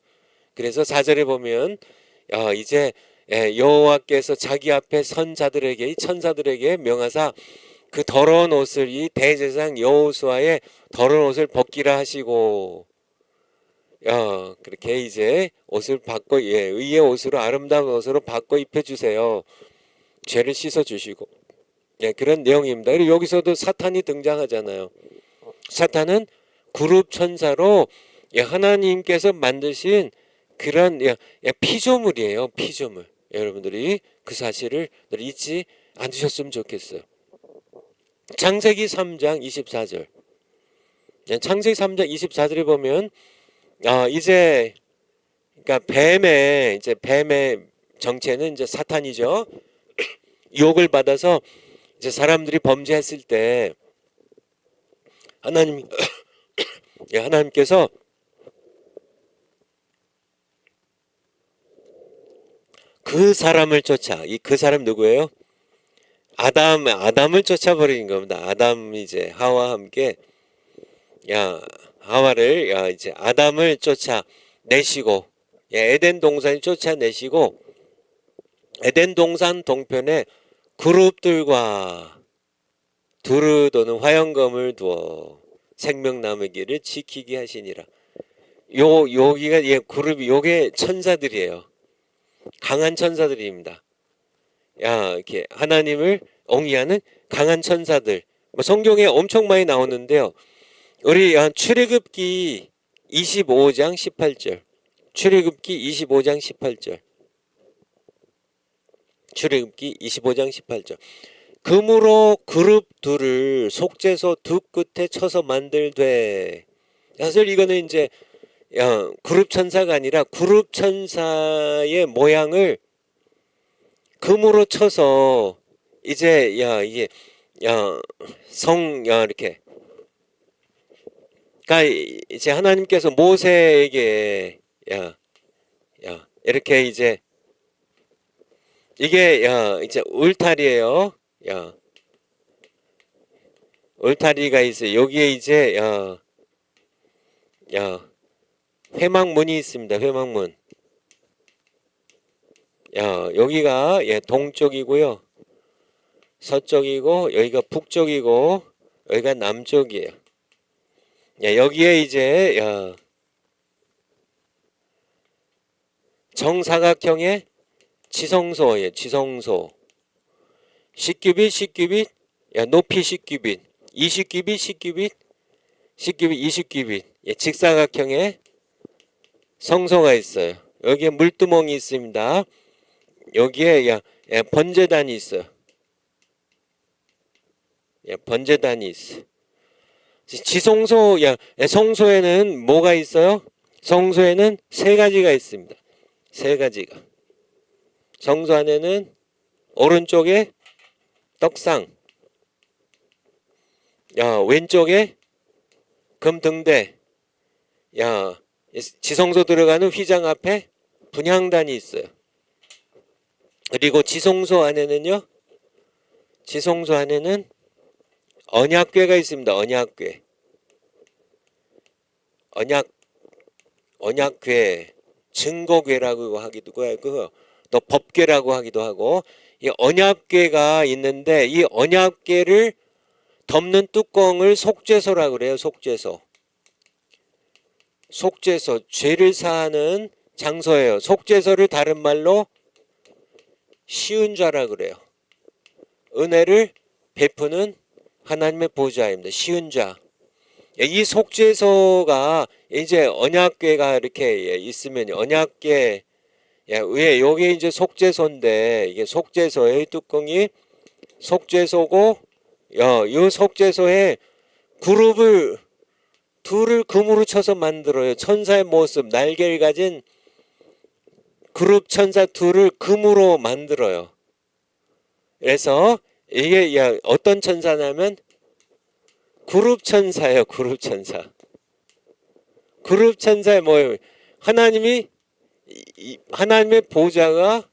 그래서 4절에 보면 이제 여호와께서 자기 앞에 선 자들에게 이 천사들에게 명하사 그 더러운 옷을 이 대제사장 여호수아의 더러운 옷을 벗기라 하시고 그렇게 이제 옷을 바꿔 의의 옷으로 아름다운 옷으로 바꿔 입혀 주세요. 죄를 씻어 주시고 그런 내용입니다. 그리고 여기서도 사탄이 등장하잖아요. 사탄은 그룹 천사로 하나님께서 만드신 그런 피조물이에요. 피조물. 여러분들이 그 사실을 잊지 않으셨으면 좋겠어요. 창세기 3장 24절. 창세기 3장 24절에 보면 이제 그러니까 뱀의 정체는 이제 사탄이죠. 유혹을 받아서 이제 사람들이 범죄했을 때 하나님께서 그 사람을 그 사람 누구예요? 아담을 쫓아버린 겁니다. 아담 이제 하와 함께 하와를 이제 아담을 쫓아내시고 에덴 동산을 쫓아내시고 에덴 동산 동편에 그룹들과 두루 도는 화영검을 두어 생명나무 길을 지키게 하시니라. 여기가 그룹이 요게 천사들이에요. 강한 천사들입니다. 이렇게 하나님을 옹이하는 강한 천사들. 성경에 엄청 많이 나오는데요. 우리 출애굽기 25장 18절. 출애굽기 25장 18절. 출애굽기 25장 18절. 금으로 그룹 둘을 속죄소 두 끝에 쳐서 만들되. 사실 이거는 이제 그룹 천사가 아니라 그룹 천사의 모양을 금으로 쳐서 이제 이게 이렇게 그러니까 이제 하나님께서 모세에게 이렇게 이제 이게 이제 울타리예요. 울타리가 있어요. 여기에 이제 회막문이 있습니다. 회막문. 여기가 동쪽이고요. 서쪽이고 여기가 북쪽이고 여기가 남쪽이에요. 여기에 이제 정사각형의 지성소예요. 지성소. 10규빗 야, 높이 10규빗, 20규빗, 10규빗, 10규빗, 20규빗. 예, 직사각형의 성소가 있어요. 여기에 물두멍이 있습니다. 여기에 번제단이 있어요. 번제단이 있어. 지성소, 성소에는 뭐가 있어요? 성소에는 세 가지가 있습니다. 세 가지가. 성소 안에는 오른쪽에 떡상, 왼쪽에 금등대, 지성소 들어가는 휘장 앞에 분향단이 있어요. 그리고 지성소 안에는 언약궤가 있습니다. 언약궤, 증거궤라고 하기도 하고, 또 법궤라고 하기도 하고, 이 언약궤가 있는데 이 언약궤를 덮는 뚜껑을 속죄소라고 그래요. 속죄소, 죄를 사하는 장소예요. 속죄소를 다른 말로 쉬운 자라 그래요. 은혜를 베푸는 하나님의 보좌입니다. 쉬운 자. 이 속죄소가 이제 언약궤가 이렇게 있으면 언약궤 위에 요게 이제 속죄소인데, 이게 속죄소의 뚜껑이 속죄소고, 이 속죄소에 그룹을 둘을 금으로 쳐서 만들어요. 천사의 모습, 날개를 가진 그룹 천사 둘을 금으로 만들어요. 그래서 이게 어떤 천사냐면 그룹 천사예요. 그룹 천사. 그룹 천사의 뭐예요? 하나님의 보좌가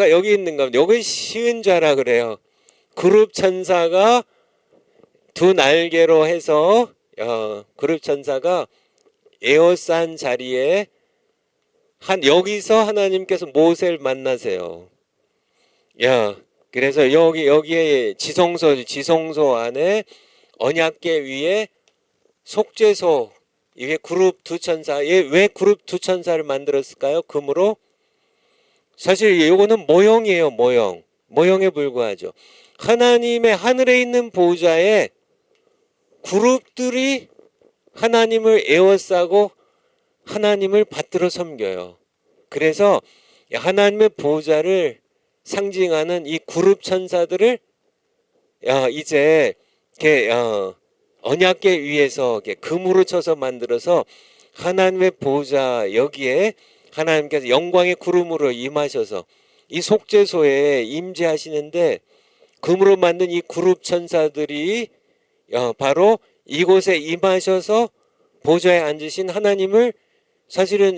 여기 있는 겁니다. 여기 쉬운 자라 그래요. 그룹 천사가 두 날개로 해서 그룹 천사가 에워싼 자리에 여기서 하나님께서 모세를 만나세요. 그래서 여기에 지성소 안에 언약궤 위에 속죄소, 이게 그룹 두 천사. 왜 그룹 두 천사를 만들었을까요? 금으로? 사실 이거는 모형이에요. 모형에 불과하죠. 하나님의 하늘에 있는 보좌에 그룹들이 하나님을 에워싸고 하나님을 받들어 섬겨요. 그래서 하나님의 보좌를 상징하는 이 그룹 천사들을 이제 이렇게 언약궤 위에서 금으로 쳐서 만들어서 하나님의 보좌 여기에 하나님께서 영광의 구름으로 임하셔서 이 속죄소에 임재하시는데, 금으로 만든 이 그룹 천사들이 바로 이곳에 임하셔서 보좌에 앉으신 하나님을, 사실은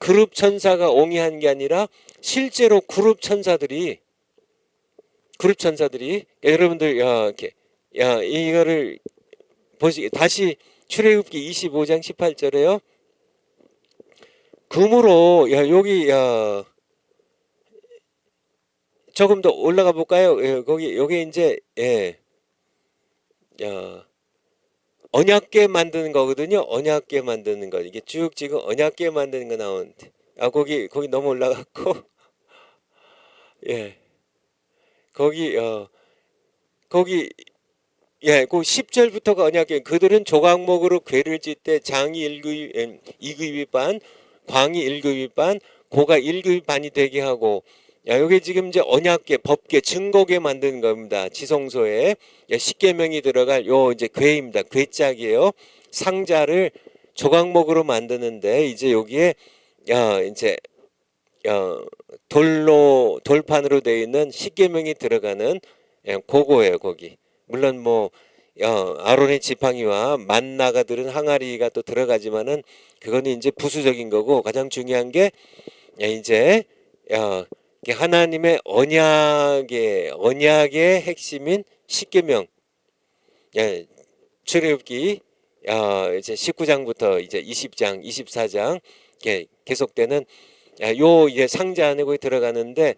그룹 천사가 옹이한 게 아니라 실제로 그룹 천사들이 여러분들 이거를 다시 출애굽기 25장 18절에요. 금으로 여기 조금 더 올라가 볼까요? 거기 여기 이제 언약궤 만드는 거거든요. 언약궤 만드는 거. 이게 쭉 지금 언약궤 만드는 거 나오는데. 거기 너무 올라갔고. 거기 그 10절부터가 언약궤. 그들은 조각목으로 궤를 찢때 장이 2규빗 반, 광이 1규빗 반, 고가 1규빗 반이 되게 하고, 여기 지금 이제 언약궤, 법궤, 증거궤 만드는 겁니다. 지성소에 십계명이 들어갈 이제 궤입니다. 궤짝이에요. 상자를 조각목으로 만드는데, 이제 여기에 이제 돌판으로 되어 있는 십계명이 들어가는 고거예요. 거기 물론 아론의 지팡이와 만나가 들은 항아리가 또 들어가지만은 그거는 이제 부수적인 거고, 가장 중요한 게 이제 하나님의 언약의 핵심인 십계명. 출애굽기 이제 19장부터 이제 20장, 24장 계속되는 이제 상자 안에 거기 들어가는데,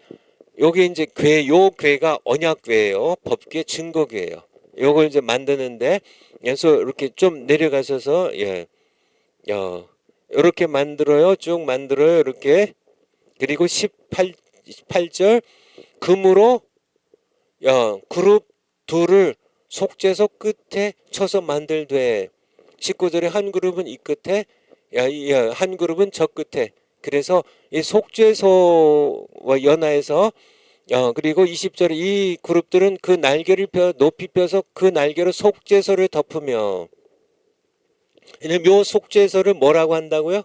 여기 이제 궤가 언약궤예요. 법궤, 증거궤예요. 요걸 이제 만드는데, 그래서 이렇게 좀 내려가셔서 이렇게 만들어요. 쭉 만들어요. 이렇게. 그리고 18절 금으로 그룹 둘을 속죄소 끝에 쳐서 만들되 19절에 한 그룹은 이 끝에 한 그룹은 저 끝에. 그래서 이 속죄소와 연하에서 그리고 20절에 이 그룹들은 그 날개를 높이 펴서 그 날개로 속죄소를 덮으며, 요 속죄소를 뭐라고 한다고요?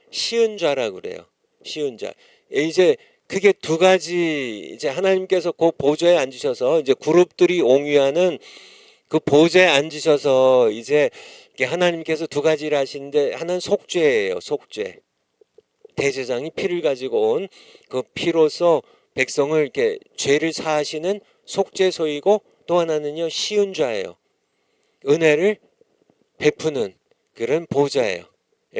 시은좌라고 그래요. 시은좌. 이제 그게 두 가지, 이제 하나님께서 그 보좌에 앉으셔서 이제 그룹들이 옹위하는 그 보좌에 앉으셔서 이제 하나님께서 두 가지를 하시는데, 하나는 속죄예요. 속죄. 대제사장이 피를 가지고 온 그 피로서 백성을 이렇게 죄를 사하시는 속죄소이고, 또 하나는요 시은좌예요. 은혜를 베푸는 그런 보좌예요.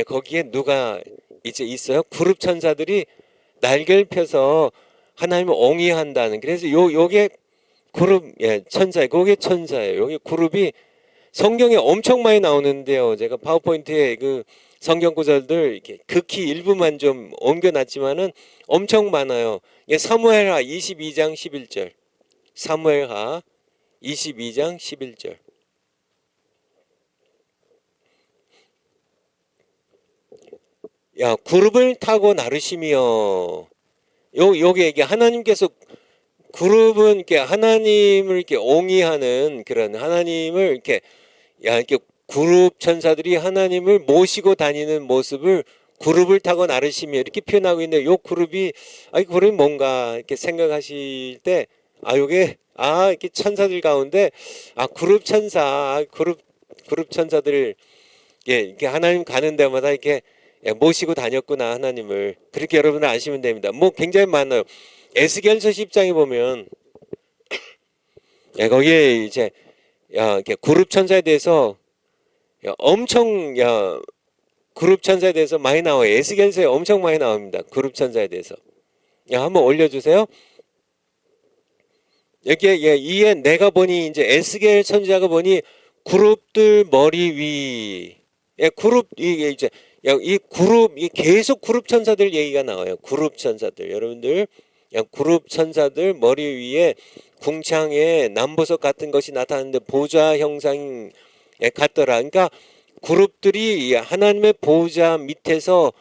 거기에 누가 이제 있어요? 그룹 천사들이 날개를 펴서 하나님을 옹이한다는. 그래서 요게 그룹 천사예요. 그게 천사예요. 여기 그룹이 성경에 엄청 많이 나오는데요. 제가 파워포인트에 그 성경 구절들 이렇게 극히 일부만 좀 옮겨놨지만은 엄청 많아요. 사무엘하 22장 11절. 사무엘하 22장 11절. 그룹을 타고 나르시며, 요게 이게 하나님께서 그룹은 이렇게 하나님을 이렇게 옹이하는 그런, 하나님을 이렇게 이렇게 그룹 천사들이 하나님을 모시고 다니는 모습을 그룹을 타고 나르시며 이렇게 표현하고 있는데, 요 그룹이 그룹이 뭔가 이렇게 생각하실 때 요게 이렇게 천사들 가운데 그룹 천사, 그룹 천사들 이렇게 하나님 가는 데마다 이렇게 모시고 다녔구나 하나님을. 그렇게 여러분들 아시면 됩니다. 뭐 굉장히 많아요. 에스겔서 10장에 보면 거기에 이제 이렇게 그룹 천사에 대해서 엄청 그룹 천사에 대해서 많이 나와요. 에스겔서에 엄청 많이 나옵니다. 그룹 천사에 대해서. 한번 올려주세요. 여기에 이에 내가 보니, 이제 에스겔 천사가 보니 그룹들 머리 위 그룹, 이게 이제 이 그룹, 이 계속 그룹 천사들 얘기가 나와요. 그룹 천사들, 여러분들 그룹 천사들 머리 위에 궁창에 남보석 같은 것이 나타나는데 보좌 형상에 같더라. 그러니까 그룹들이 하나님의 보좌 밑에서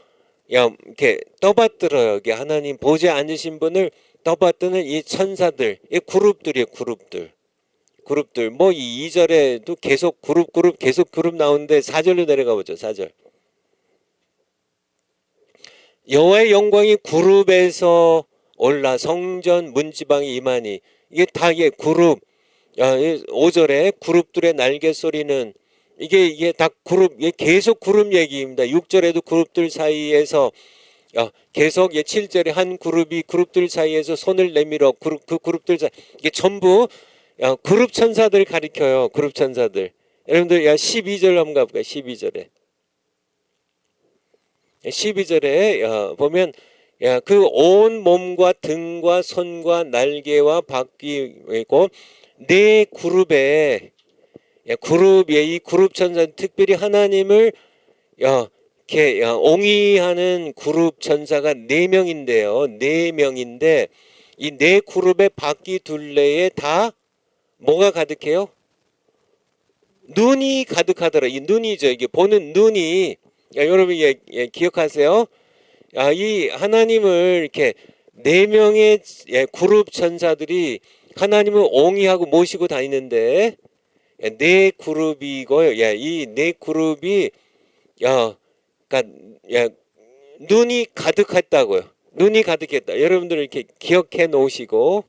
이렇게 떠받들어요. 이게 하나님 보좌에 앉으신 분을 떠받드는 이 천사들, 이 그룹들이에요. 그룹들. 뭐 이 2절에도 계속 그룹 계속 그룹 나오는데 4절로 내려가 보죠. 4절. 여호와의 영광이 그룹에서 올라 성전 문지방에 임하니. 이게 다 이게 그룹. 5절에 그룹들의 날개 소리는, 이게 다 그룹, 이게 계속 그룹 얘기입니다. 6절에도 그룹들 사이에서 계속 7절에 한 그룹이 그룹들 사이에서 손을 내밀어 그 그룹들 사이, 이게 전부 그룹 천사들 가리켜요. 그룹 천사들. 여러분들 12절 한번 가볼까요? 12절에 보면 그 온 몸과 등과 손과 날개와 바퀴고 네 그룹에 이 그룹 천사, 특별히 하나님을 이렇게 옹이하는 그룹 천사가 4명인데요. 4명인데 이 네 그룹의 바퀴 둘레에 다 뭐가 가득해요? 눈이 가득하더라. 이 눈이죠. 이게 보는 눈이. 여러분 기억하세요? 이 하나님을 이렇게 4명의 그룹 천사들이 하나님을 옹이하고 모시고 다니는데, 네 그룹이고요. 이 네 그룹이 그러니까 눈이 가득했다고요. 눈이 가득했다. 여러분들 이렇게 기억해 놓으시고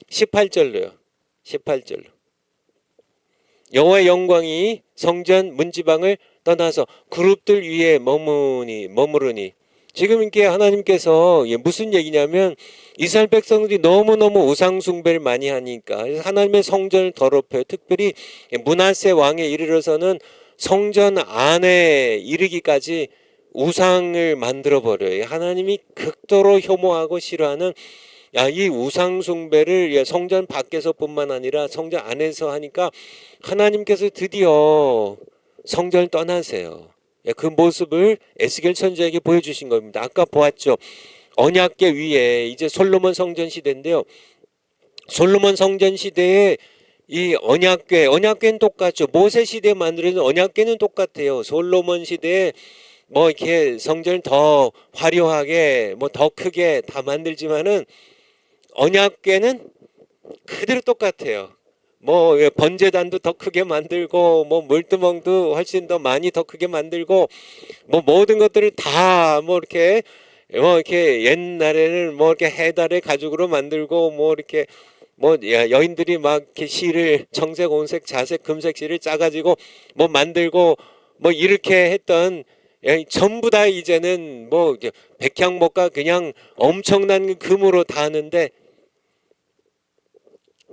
18절로요. 18절로. 여호와의 영광이 성전 문지방을 떠나서 그룹들 위에 머무르니. 지금 이렇게 하나님께서 무슨 얘기냐면, 이스라엘 백성들이 너무너무 우상 숭배를 많이 하니까 하나님의 성전을 더럽혀요. 특별히 므낫세 왕에 이르러서는 성전 안에 이르기까지 우상을 만들어 버려요. 하나님이 극도로 혐오하고 싫어하는 이 우상 숭배를 성전 밖에서뿐만 아니라 성전 안에서 하니까 하나님께서 드디어 성전을 떠나세요. 그 모습을 에스겔 선지자에게 보여주신 겁니다. 아까 보았죠. 언약궤 위에 이제 솔로몬 성전 시대인데요. 솔로몬 성전 시대에 이 언약궤는 똑같죠. 모세 시대에 만들어진 언약궤는 똑같아요. 솔로몬 시대에 뭐 이렇게 성전을 더 화려하게 뭐 더 크게 다 만들지만은 언약궤는 그대로 똑같아요. 뭐 번제단도 더 크게 만들고 뭐 물두멍도 훨씬 더 많이 더 크게 만들고 뭐 모든 것들을 다 뭐 이렇게 옛날에는 뭐 이렇게 해달의 가죽으로 만들고 뭐 이렇게 뭐 여인들이 막 이렇게 실을 청색, 온색, 자색, 금색 실을 짜가지고 뭐 만들고 뭐 이렇게 했던 전부 다 이제는 뭐 백향목과 그냥 엄청난 금으로 다 하는데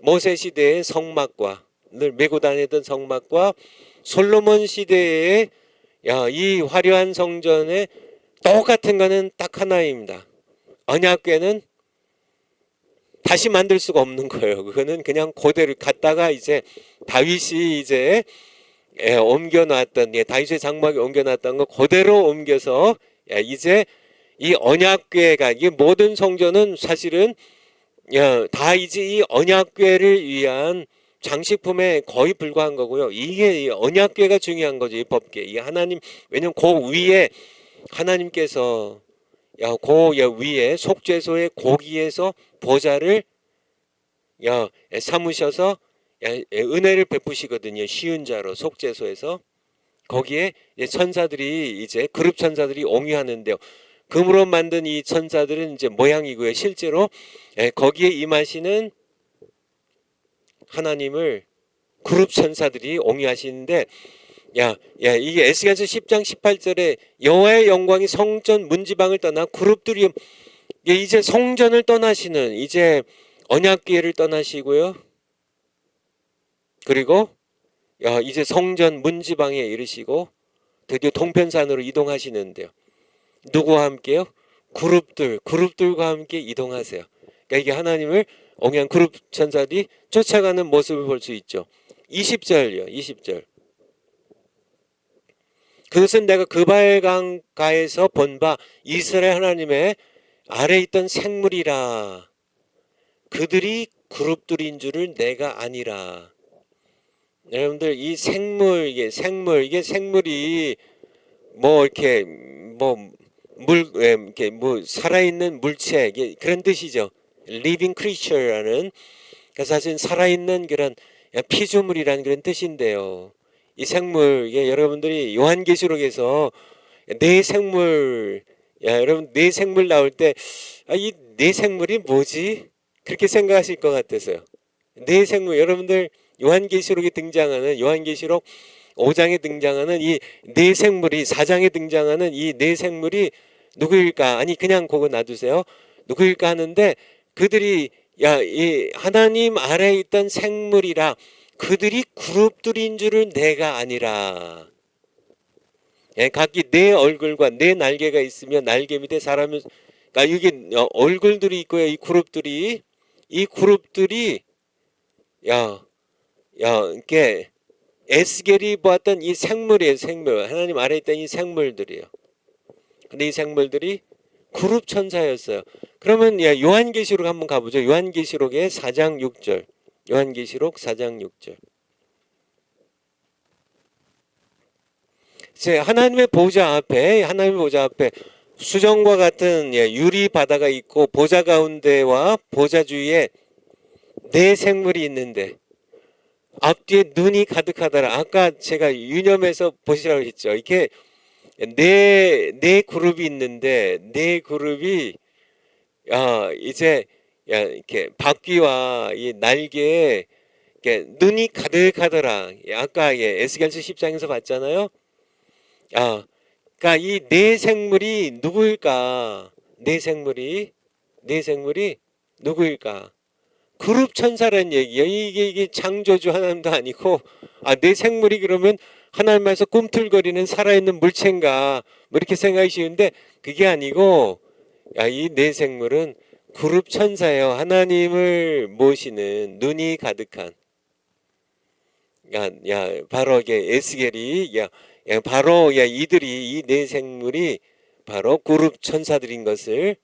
모세 시대의 성막과 늘 메고 다니던 성막과 솔로몬 시대의 이 화려한 성전에 똑같은 거는 딱 하나입니다. 언약궤는 다시 만들 수가 없는 거예요. 그거는 그냥 그대로 갖다가 이제 다윗이 이제 옮겨놨던 다윗의 장막에 옮겨놨던 거 그대로 옮겨서 이제 이 언약궤가 이 모든 성전은 사실은 다 이제 이 언약궤를 위한 장식품에 거의 불과한 거고요. 이게 이 언약궤가 중요한 거죠. 이 법궤. 이 하나님 왜냐면 그 위에 하나님께서 그 위에 속죄소의 고기에서 보좌를 삼으셔서 은혜를 베푸시거든요. 쉬운 자로 속죄소에서 거기에 천사들이 이제 그룹 천사들이 옹유하는데요. 금으로 만든 이 천사들은 이제 모양이고요. 실제로 거기에 임하시는 하나님을 그룹 천사들이 옹유하시는데 이게 에스겔서 10장 18절에 여호와의 영광이 성전 문지방을 떠나 그룹들이 이제 성전을 떠나시는 이제 언약궤를 떠나시고요. 그리고 이제 성전 문지방에 이르시고 드디어 동편산으로 이동하시는데요. 누구와 함께요? 그룹들과 함께 이동하세요. 그러니까 이게 하나님을 옹유한 그룹 천사들이 쫓아가는 모습을 볼 수 있죠. 20절이요. 20절. 그것은 내가 그발 강가에서 본 바 이스라엘 하나님의 아래 있던 생물이라. 그들이 그룹들인 줄을 내가 아니라. 여러분들 이 이게 생물이 뭐 이렇게 뭐 이렇게 뭐 살아있는 물체 그런 뜻이죠. living creature라는 사실 살아있는 그런 피조물이라는 그런 뜻인데요. 이 생물 여러분들이 요한계시록에서 네 생물 여러분 네 생물 나올 때 이 네 생물이 뭐지? 그렇게 생각하실 것 같아서요. 네 생물 여러분들 요한계시록에 등장하는 요한계시록 5장에 등장하는 이 네 생물이 4장에 등장하는 이 네 생물이 누구일까? 아니 그냥 그거 놔두세요. 누구일까 하는데 그들이 이 하나님 아래에 있던 생물이라 그들이 그룹들인 줄을 내가 아니라 각기 네 얼굴과 네 날개가 있으며 날개 밑에 사람을 그러니까 이게 얼굴들이 있고요. 이 그룹들이 이렇게 에스겔이 보았던 이 생물이에요. 생물 하나님 아래에 있던 이 생물들이에요. 근데 이 생물들이 그룹 천사였어요. 그러면 요한계시록 한번 가보죠. 요한계시록의 4장 6절. 요한계시록 4장 6절. 하나님의 보좌 앞에 수정과 같은 유리 바다가 있고 보좌 가운데와 보좌 주위에 네 생물이 있는데 앞뒤에 눈이 가득하더라. 아까 제가 유념해서 보시라고 했죠. 이렇게 네 그룹이 있는데 네 그룹이 이제 이렇게 바퀴와 이 날개에 이렇게 눈이 가득하더라. 아까 에스겔서 10장에서 봤잖아요. 그러니까 이 네 생물이 누구일까? 네 생물이 누구일까? 그룹 천사라는 얘기예요. 이게 창조주 하나님도 아니고 네 생물이 그러면 하나님께서 꿈틀거리는 살아있는 물체인가 뭐 이렇게 생각이 쉬운데 그게 아니고 이 네 생물은 그룹 천사예요. 하나님을 모시는 눈이 가득한 바로 이게 에스겔이 바로 이들이 이 네 생물이 바로 그룹 천사들인 것을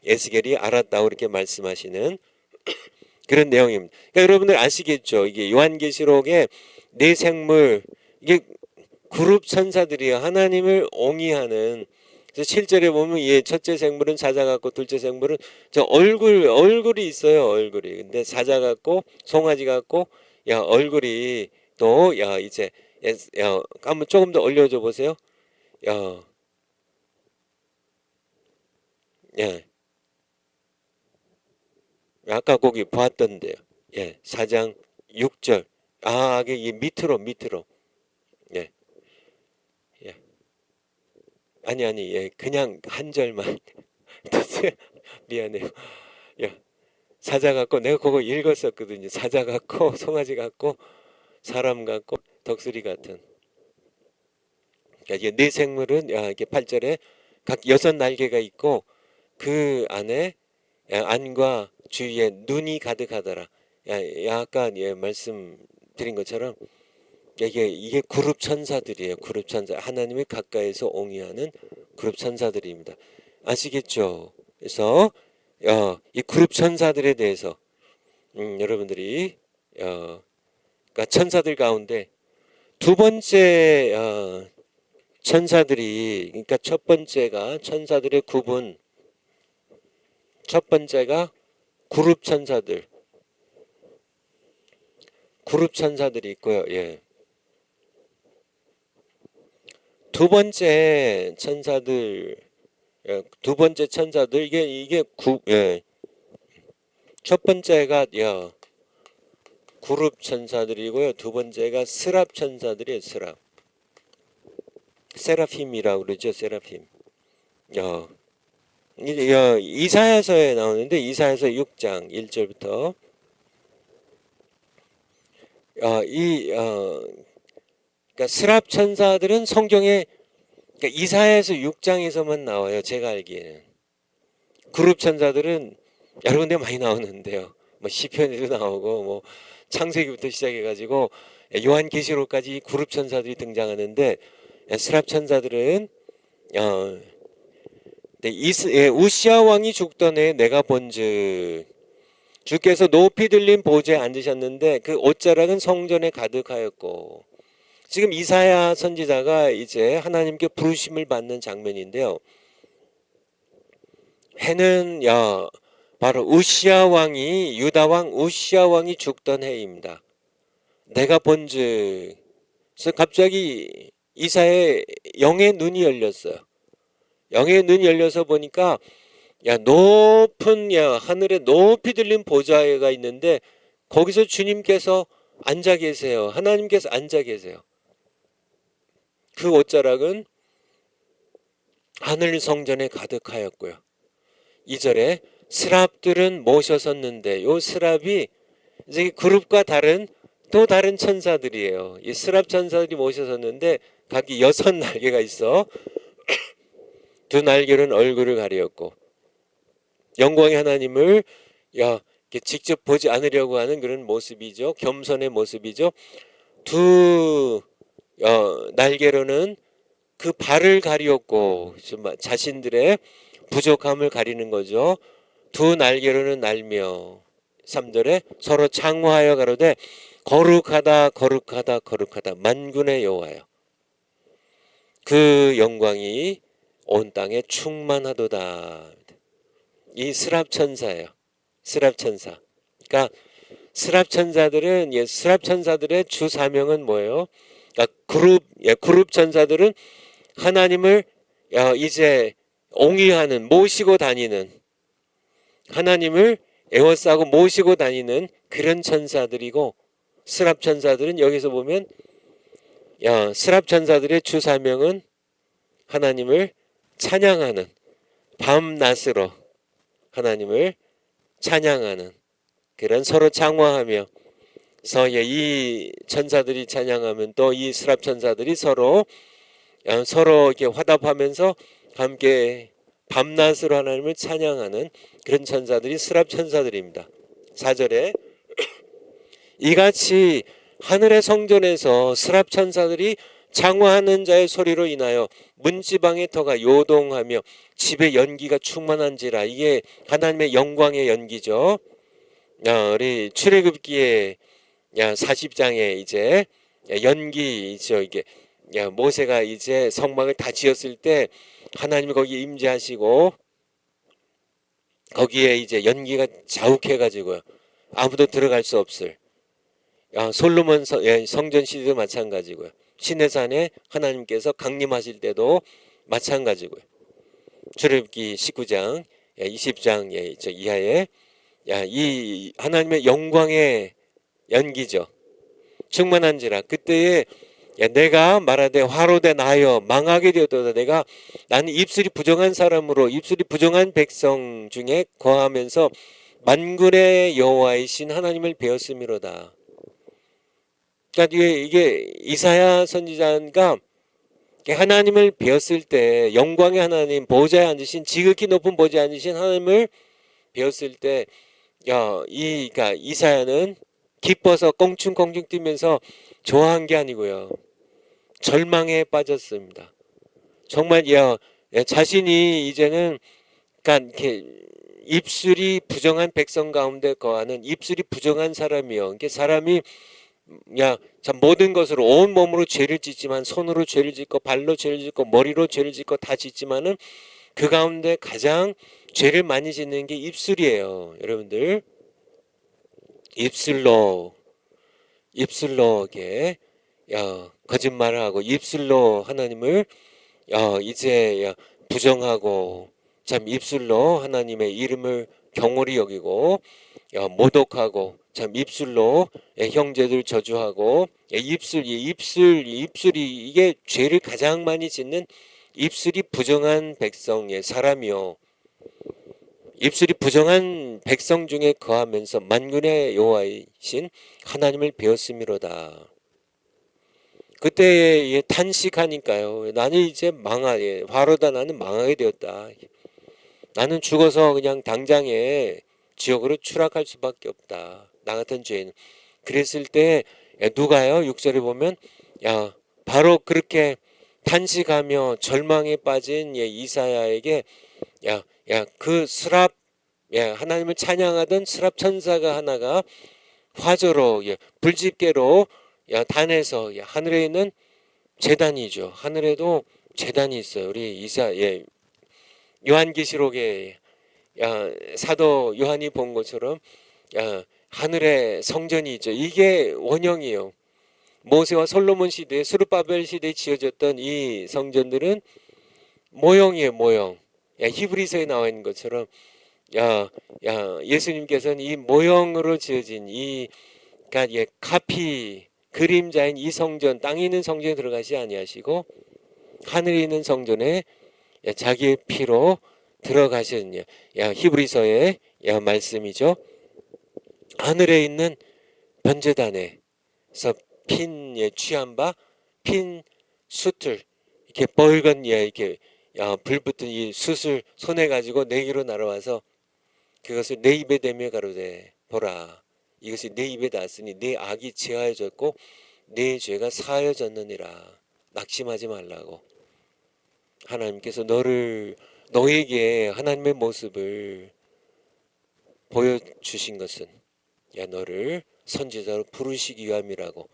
에스겔이 알았다고 이렇게 말씀하시는 그런 내용입니다. 그러니까 여러분들 아시겠죠? 이게 요한계시록에 네 생물 이게 그룹 천사들이요 하나님을 옹이하는. 그래서 7절에 보면 예 첫째 생물은 사자 같고 둘째 생물은 저 얼굴이 있어요 얼굴이. 근데 사자 같고 송아지 같고 야 얼굴이 또 야 이제 야 한번 조금 더 올려줘 보세요. 야 예. 아까 거기 봤던데요. 예, 4장 6절. 아, 이게 밑으로. 예, 예. 아니, 예, 그냥 한 절만. 미안해요. 예, 사자 같고, 내가 그거 읽었었거든요. 사자 같고, 송아지 같고, 사람 같고, 덕수리 같은. 그러니까 이게 네 생물은, 야, 이게 8절에 각 6날개가 있고, 그 안에 안과 주위에 눈이 가득하더라. 약간 예 말씀드린 것처럼 이게 그룹 천사들이에요. 그룹 천사 하나님을 가까이서 옹이하는 그룹 천사들입니다. 아시겠죠? 그래서 이 그룹 천사들에 대해서 여러분들이 그러니까 천사들 가운데 두 번째 천사들이 그러니까 첫 번째가 천사들의 구분. 첫 번째가 그룹 천사들이 있고요. 예. 두 번째 천사들 이게 예. 첫 번째가 그룹 천사들이고요. 두 번째가 스랍 천사들이에요. 세라핌이라고 그러죠. 세라핌. 이사야서에 나오는데 이사야서 6장 1절부터 그러니까 스랍 천사들은 성경에 그러니까 이사야서 6장에서만 나와요. 제가 알기에는. 그룹 천사들은 여러 군데 많이 나오는데요. 뭐 시편에도 나오고 뭐 창세기부터 시작해가지고 요한계시록까지 그룹 천사들이 등장하는데 스랍 천사들은 우시아 왕이 죽던 해에 내가 본즉 주께서 높이 들린 보좌에 앉으셨는데 그 옷자락은 성전에 가득하였고. 지금 이사야 선지자가 이제 하나님께 부르심을 받는 장면인데요. 해는 바로 우시아 왕이 유다 왕 우시아 왕이 죽던 해입니다. 내가 본즉 그래서 갑자기 이사야의 영의 눈이 열렸어요. 영의 눈이 열려서 보니까 높은 하늘에 높이 들린 보좌가 있는데 거기서 주님께서 앉아 계세요. 하나님께서 앉아 계세요. 그 옷자락은 하늘 성전에 가득하였고요. 2절에 스랍들은 모셔섰는데 요 스랍이 이제 그룹과 또 다른 천사들이에요. 이 스랍 천사들이 모셔섰는데 각기 6날개가 있어. 두 날개는 얼굴을 가리었고 영광의 하나님을 직접 보지 않으려고 하는 그런 모습이죠. 겸손의 모습이죠. 두 날개로는 그 발을 가리었고 자신들의 부족함을 가리는 거죠. 두 날개로는 날며 3절에 서로 창화하여 가로되 거룩하다 만군의 여호와여 그 영광이 온 땅에 충만하도다. 이 스랍 천사예요. 스랍 천사. 그러니까 스랍 천사들의 주 사명은 뭐예요? 그러니까 그룹 천사들은 하나님을 이제 옹이하는 모시고 다니는 하나님을 에워싸고 모시고 다니는 그런 천사들이고 스랍 천사들은 여기서 보면 스랍 천사들의 주 사명은 하나님을 찬양하는 밤낮으로 하나님을 찬양하는 그런 서로 장화하며 이 천사들이 찬양하면 또 이 스랍 천사들이 서로 이렇게 화답하면서 함께 밤낮으로 하나님을 찬양하는 그런 천사들이 스랍 천사들입니다. 4절에 이같이 하늘의 성전에서 스랍 천사들이 장화하는 자의 소리로 인하여 문지방의 터가 요동하며 집에 연기가 충만한지라. 이게 하나님의 영광의 연기죠. 우리 출애굽기에 40장에 이제 연기죠. 이게 모세가 이제 성막을 다 지었을 때 하나님이 거기 임재하시고 거기에 이제 연기가 자욱해가지고요. 아무도 들어갈 수 없을. 솔로몬 성전 시대도 마찬가지고요. 시내산에 하나님께서 강림하실 때도 마찬가지고요. 출애굽기 19장 20장 이하에 이 하나님의 영광의 연기죠. 충만한지라 그때에 내가 말하되 화로되 나여 망하게 되었도다. 나는 입술이 부정한 사람으로 입술이 부정한 백성 중에 거하면서 만군의 여호와이신 하나님을 배웠음이로다. 그러니까 이게 이사야 선지자가 하나님을 배웠을 때 영광의 하나님 보좌에 앉으신 지극히 높은 보좌에 앉으신 하나님을 배웠을 때 그러니까 이사야는 기뻐서 껑충껑충 뛰면서 좋아한 게 아니고요. 절망에 빠졌습니다. 정말 자신이 이제는 그러니까 이렇게 입술이 부정한 백성 가운데 거하는 입술이 부정한 사람이요. 이게 사람이 참 모든 것으로 온 몸으로 죄를 짓지만 손으로 죄를 짓고 발로 죄를 짓고 머리로 죄를 짓고 다 짓지만은 그 가운데 가장 죄를 많이 짓는 게 입술이에요. 여러분들 입술로 이렇게 거짓말을 하고 입술로 하나님을 이제 부정하고 참 입술로 하나님의 이름을 경홀히 여기고 모독하고 참 입술로 형제들 저주하고 입술이 이게 죄를 가장 많이 짓는 입술이 부정한 백성의 사람이요. 입술이 부정한 백성 중에 거하면서 만군의 여호와이신 하나님을 배웠음이로다. 그때 탄식하니까요. 나는 이제 화로다. 나는 망하게 되었다. 나는 죽어서 그냥 당장에 지옥으로 추락할 수밖에 없다. 나 같은 죄인. 그랬을 때 누가요? 6절에 보면 바로 그렇게 탄식하며 절망에 빠진 이사야에게 그 스랍 하나님을 찬양하던 스랍 천사가 하나가 화조로 불집게로 단에서 하늘에 있는 제단이죠. 하늘에도 제단이 있어요. 우리 요한계시록에 사도 요한이 본 것처럼 하늘에 성전이 있죠. 이게 원형이에요. 모세와 솔로몬 시대에 스룹바벨 시대에 지어졌던 이 성전들은 모형이에요. 모형. 히브리서에 나와 있는 것처럼 예수님께서는 이 모형으로 지어진 그러니까 카피 그림자인 이 성전 땅에 있는 성전에 들어가지 아니하시고 하늘에 있는 성전에 자기의 피로 들어가셨냐. 히브리서의 말씀이죠. 하늘에 있는 번제단에서 핀 취한 바 핀 숯을 이렇게 벌건 이렇게 불 붙은 이 숯을 손에 가지고 내게로 날아와서 그것을 내 입에 대며 가로되 보라 이것이 내 입에 닿았으니 내 악이 제하여졌고 내 죄가 사하여졌느니라. 낙심하지 말라고. 하나님께서 너에게 하나님의 모습을 보여주신 것은 너를 선지자로 부르시기 위함이라고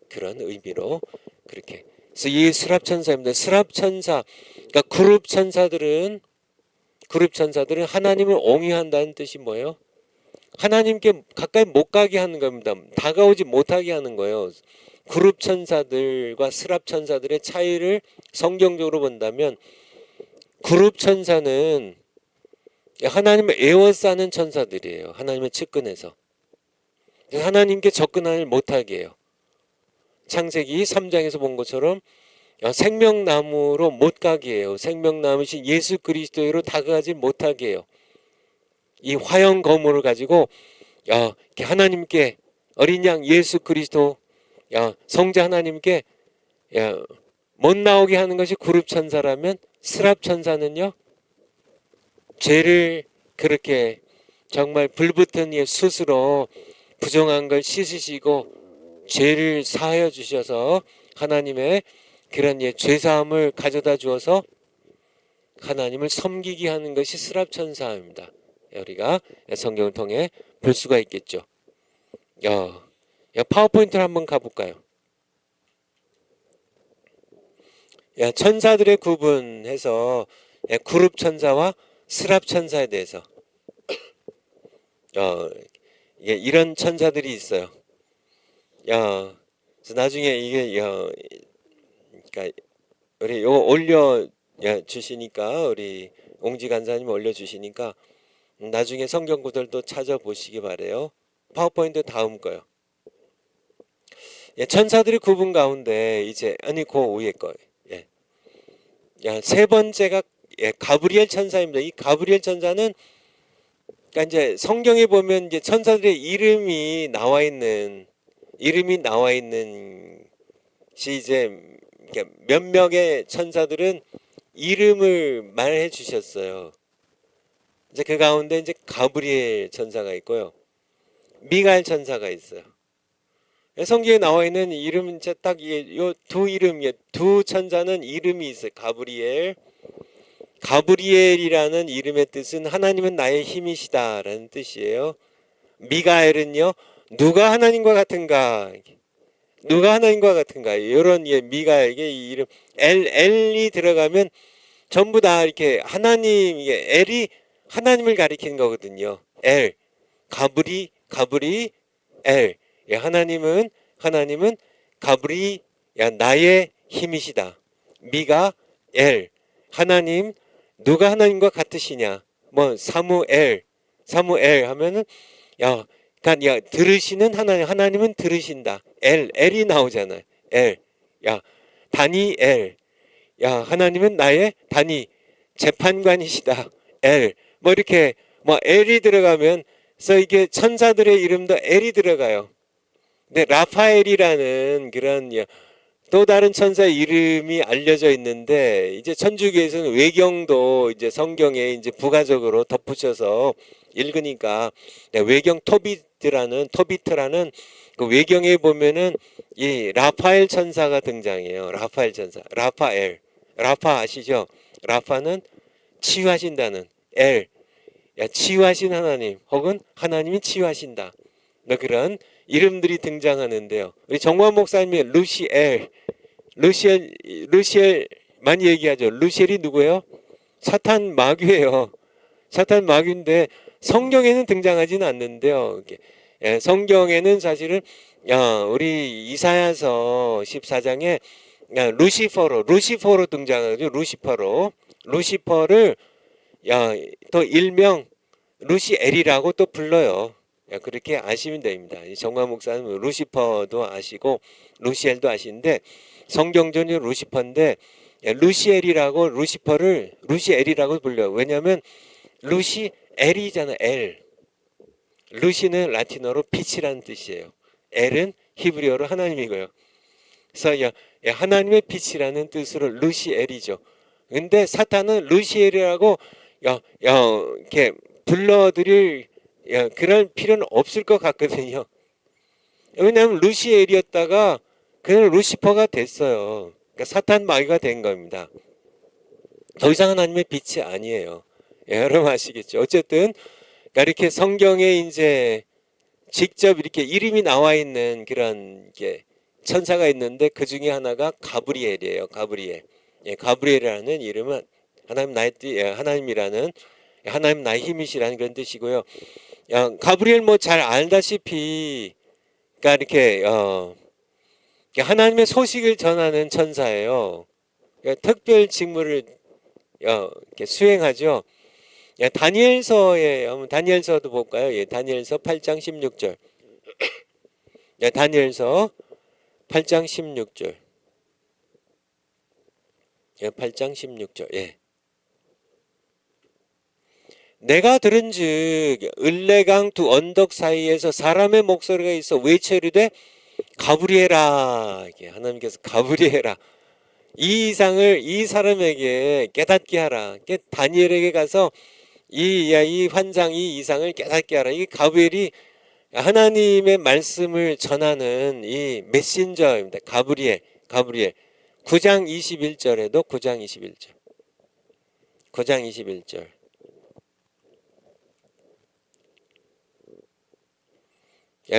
그런 의미로 그렇게. 그래서 이 스랍 천사입니다. 스랍 천사, 그러니까 그룹 천사들은 하나님을 옹이한다는 뜻이 뭐예요? 하나님께 가까이 못 가게 하는 겁니다. 다가오지 못하게 하는 거예요. 그룹 천사들과 스랍 천사들의 차이를 성경적으로 본다면 그룹 천사는 하나님을 에워싸는 천사들이에요. 하나님의 측근에서 하나님께 접근을 못하게 해요. 창세기 3장에서 본 것처럼 생명나무로 못 가게 해요. 생명나무신 예수 그리스도로 다가가지 못하게 해요. 이 화형 거물을 가지고 하나님께 어린 양 예수 그리스도 성자 하나님께 못 나오게 하는 것이 그룹 천사라면 스랍 천사는요 죄를 그렇게 정말 불붙은 숯으로 부정한 걸 씻으시고 죄를 사하여 주셔서 하나님의 그런 죄사함을 가져다 주어서 하나님을 섬기게 하는 것이 스랍 천사입니다. 우리가 성경을 통해 볼 수가 있겠죠. 파워포인트를 한번 가볼까요? 천사들의 구분해서 그룹 천사와 스랍 천사에 대해서 이런 천사들이 있어요. 그래서 나중에 이게 그러니까 우리 요거 올려 주시니까 우리 옹지 간사님 올려 주시니까 나중에 성경 구절도 찾아보시기 바래요. 파워포인트 다음 거요. 천사들의 구분 가운데 이제 아니 그 위에 거. 세 번째가 가브리엘 천사입니다. 이 가브리엘 천사는 그러니까 이제 성경에 보면 이제 천사들의 이름이 나와 있는 시 이제 몇 명의 천사들은 이름을 말해 주셨어요. 이제 그 가운데 이제 가브리엘 천사가 있고요. 미가엘 천사가 있어요. 성경에 나와 있는 이름 이제 딱 요 두 이름 두 천사는 이름이 있어요. 가브리엘이라는 이름의 뜻은 하나님은 나의 힘이시다라는 뜻이에요. 미가엘은요, 누가 하나님과 같은가? 누가 하나님과 같은가? 이런 미가엘에게 이 이름 엘이 들어가면 전부 다 이렇게 하나님 엘이 하나님을 가리키는 거거든요. 가브리 엘. 하나님은 가브리 나의 힘이시다. 미가엘 하나님 누가 하나님과 같으시냐? 뭐 사무엘 하면은 그러니까 들으시는 하나님은 들으신다. 엘이 나오잖아요. 다니엘 하나님은 나의 재판관이시다. 뭐 이렇게 뭐 엘이 들어가면 그래서 이게 천사들의 이름도 엘이 들어가요. 근데 라파엘이라는 그런 또 다른 천사의 이름이 알려져 있는데 이제 천주교에서는 외경도 이제 성경에 이제 부가적으로 덧붙여서 읽으니까 외경 토비트라는 그 외경에 보면은 이 라파엘 천사가 등장해요. 라파엘 천사. 라파 아시죠? 라파는 치유하신다는 치유하신 하나님 혹은 하나님이 치유하신다. 그런 이름들이 등장하는데요. 우리 정관 목사님이 루시엘 많이 얘기하죠. 루시엘이 누구예요? 사탄 마귀예요. 사탄 마귀인데 성경에는 등장하지는 않는데요. 성경에는 사실은 우리 이사야서 14장에 루시퍼로 등장하죠. 루시퍼를 또 일명 루시엘이라고 또 불러요. 그렇게 아시면 됩니다. 정관 목사는 루시퍼도 아시고 루시엘도 아시는데 성경전이 루시퍼인데 루시엘이라고 루시엘이라고 불려요. 왜냐하면 루시엘이잖아요. 루시는 라틴어로 빛이라는 뜻이에요. 엘은 히브리어로 하나님이고요. 그래서 하나님의 빛이라는 뜻으로 루시엘이죠. 근데 사탄은 루시엘이라고 이렇게 불러드릴 그럴 필요는 없을 것 같거든요. 왜냐하면 루시엘이었다가 그냥 루시퍼가 됐어요. 그러니까 사탄 마귀가 된 겁니다. 더 이상 하나님의 빛이 아니에요. 여러분 아시겠죠? 어쨌든 그러니까 이렇게 성경에 이제 직접 이렇게 이름이 나와 있는 그런 천사가 있는데 그 중에 하나가 가브리엘이에요. 가브리엘이라는 이름은 하나님이라는 하나님 나의 힘이시라는 그런 뜻이고요. 가브리엘 뭐 잘 알다시피 그러니까 이렇게 하나님의 소식을 전하는 천사예요. 특별 직무를 이렇게 수행하죠. 다니엘서도 볼까요? 다니엘서 8장 16절. 다니엘서 8장 16절. 8장 16절. 내가 들은즉 을레강 두 언덕 사이에서 사람의 목소리가 있어 외쳐 이르되 가브리엘아. 하나님께서 가브리엘아. 이 이상을 이 사람에게 깨닫게 하라. 다니엘에게 가서 이 환상 이 이상을 깨닫게 하라. 이 가브리엘이 하나님의 말씀을 전하는 이 메신저입니다. 가브리엘 9장 21절에도 9장 21절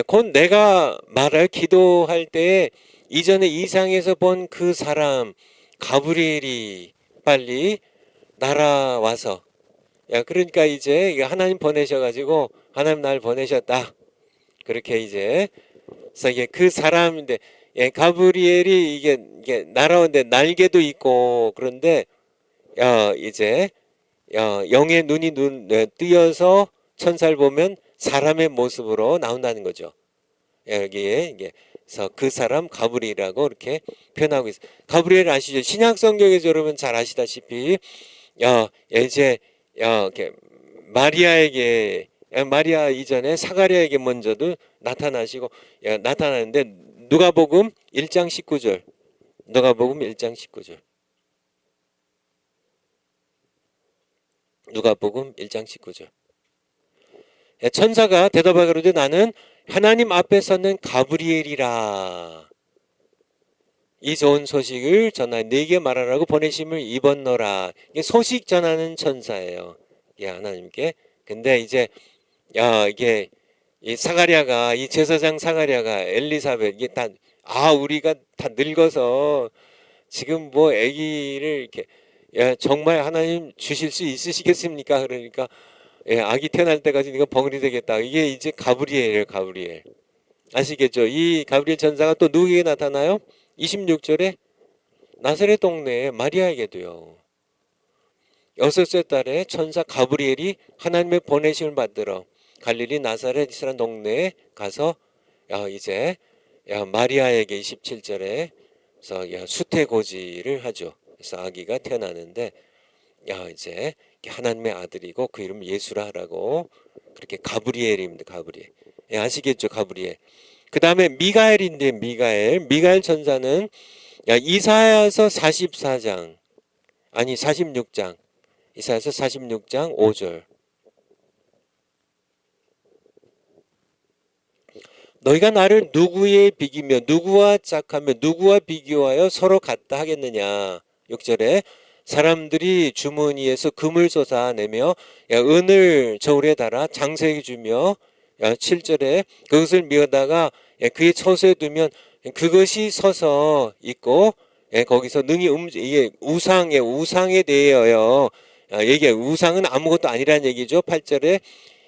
곧 내가 말할 기도할 때 이전에 이상에서 본 그 사람 가브리엘이 빨리 날아와서 그러니까 이제 하나님 보내셔가지고 하나님 날 보내셨다. 그렇게 이제 그래서 이게 그 사람인데 가브리엘이 이게 날아오는데 날개도 있고 그런데 이제 영의 눈이 뜨여서 천사를 보면 사람의 모습으로 나온다는 거죠. 여기에 이게 그래서 그 사람 가브리엘이라고 이렇게 표현하고 있어요. 가브리엘 아시죠? 신약 성경에서 여러분 잘 아시다시피 이제 이렇게 마리아에게 마리아 이전에 사가랴에게 먼저도 나타나시고 나타나는데 누가복음 1장 19절 누가복음 1장 19절 누가복음 1장 19절 천사가 대답하기로되 나는 하나님 앞에 서는 가브리엘이라 이 좋은 소식을 전하 네게 말하라고 보내심을 입었노라. 이게 소식 전하는 천사예요. 하나님께. 근데 이제 이게 이 사가랴가 이 제사장 사가랴가 엘리사벳 이게 다 우리가 다 늙어서 지금 뭐 아기를 이렇게 정말 하나님 주실 수 있으시겠습니까? 그러니까 아기 태어날 때까지 네가 벙어리 되겠다. 이게 이제 가브리엘이에요, 가브리엘. 아시겠죠? 이 가브리엘 천사가 또 누구에게 나타나요? 26절에 나사렛 동네에 마리아에게도요. 6살 달에 천사 가브리엘이 하나님의 보내심을 받들어 갈릴리 나사렛이라는 동네에 가서 이제 마리아에게 27절에 그래서 수태고지를 하죠. 그래서 아기가 태어나는데 이제 하나님의 아들이고 그 이름 예수라 하라고 그렇게 가브리엘입니다. 가브리엘. 아시겠죠? 가브리엘. 그 다음에 미가엘인데 미가엘 천사는 이사야서 44장 아니 46장 이사야서 46장 5절 너희가 나를 누구에 비기며 누구와 짝하며 누구와 비교하여 서로 같다 하겠느냐 6절에 사람들이 주머니에서 금을 쏟아내며 은을 저울에 달아 장세에게 주며 7절에 그것을 미어다가 그의 처소에 두면 그것이 서서 있고 거기서 능히 이게 우상에 대하여 얘기해 우상은 아무것도 아니라는 얘기죠. 8절에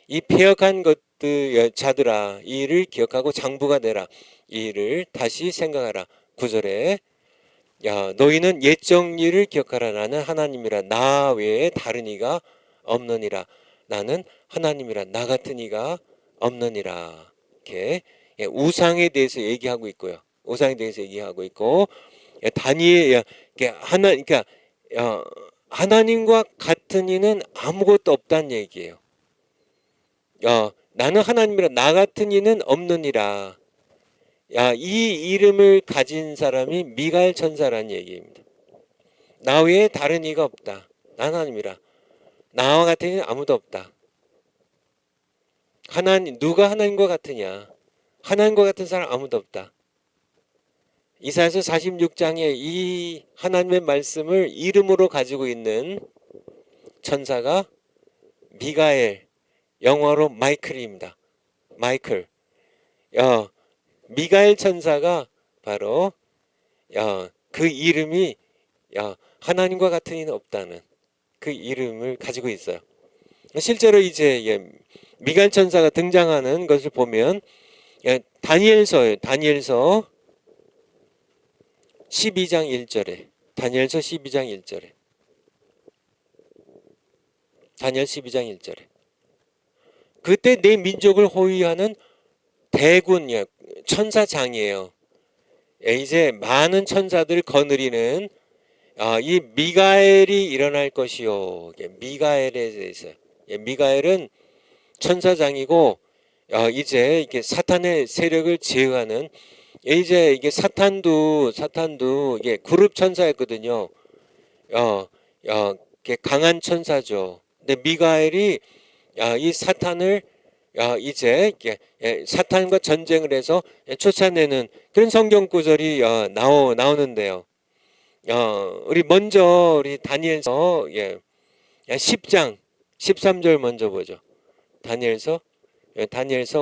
이 패역한 것들 자들아 이 일을 기억하고 장부가 되라 이 일을 다시 생각하라. 9절에 너희는 옛 정리를 기억하라 나는 하나님이라 나 외에 다른 이가 없느니라 나는 하나님이라 나 같은 이가 없느니라. 이렇게 우상에 대해서 얘기하고 있고요. 우상에 대해서 얘기하고 있고 다니엘 그러니까 하나님과 같은 이는 아무것도 없다는 얘기예요. 나는 하나님이라 나 같은 이는 없느니라. 이 이름을 가진 사람이 미가엘 천사라는 얘기입니다. 나 외에 다른 이가 없다. 난 하나님이라. 나와 같은 이는 아무도 없다. 누가 하나님과 같으냐? 하나님과 같은 사람 아무도 없다. 이사야서 46장에 이 하나님의 말씀을 이름으로 가지고 있는 천사가 미가엘, 영어로 마이클입니다. 마이클. 미가엘 천사가 바로 그 이름이 하나님과 같은 이는 없다는 그 이름을 가지고 있어요. 실제로 이제 미가엘 천사가 등장하는 것을 보면 다니엘서 12장 1절에 다니엘서 12장 1절에 다니엘 12장 1절에 그때 내 민족을 호위하는 대군 천사장이에요. 이제 많은 천사들 거느리는 이 미가엘이 일어날 것이요. 미가엘에 대해서 미가엘은 천사장이고 이제 이게 사탄의 세력을 제어하는 이제 이게 사탄도 이게 그룹 천사였거든요. 강한 천사죠. 근데 미가엘이 이 사탄을 이제 사탄과 전쟁을 해서 쫓아내는 그런 성경 구절이 나오는데요. 우리 다니엘서 10장 13절 먼저 보죠. 다니엘서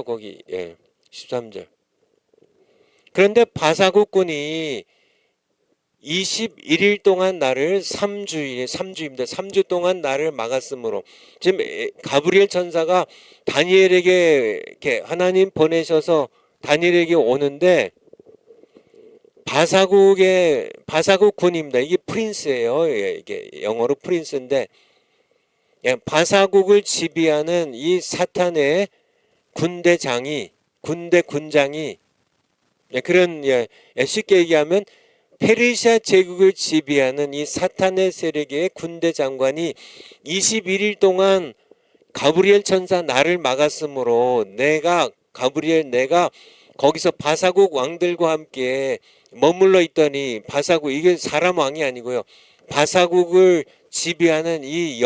거기 13절. 그런데 바사국군이 21일 동안 나를 3주입니다. 3주 동안 나를 막았으므로 지금 가브리엘 천사가 다니엘에게 이렇게 하나님 보내셔서 다니엘에게 오는데 바사국 군입니다. 이게 프린스예요. 이게 영어로 프린스인데 바사국을 지휘하는 이 사탄의 군장이 그런 쉽게 얘기하면 페르시아 제국을 지배하는 이 사탄의 세력의 군대 장관이 21일 동안 가브리엘 천사 나를 막았으므로 내가 거기서 바사국 왕들과 함께 머물러 있더니 바사국 이게 사람 왕이 아니고요. 바사국을 지배하는 이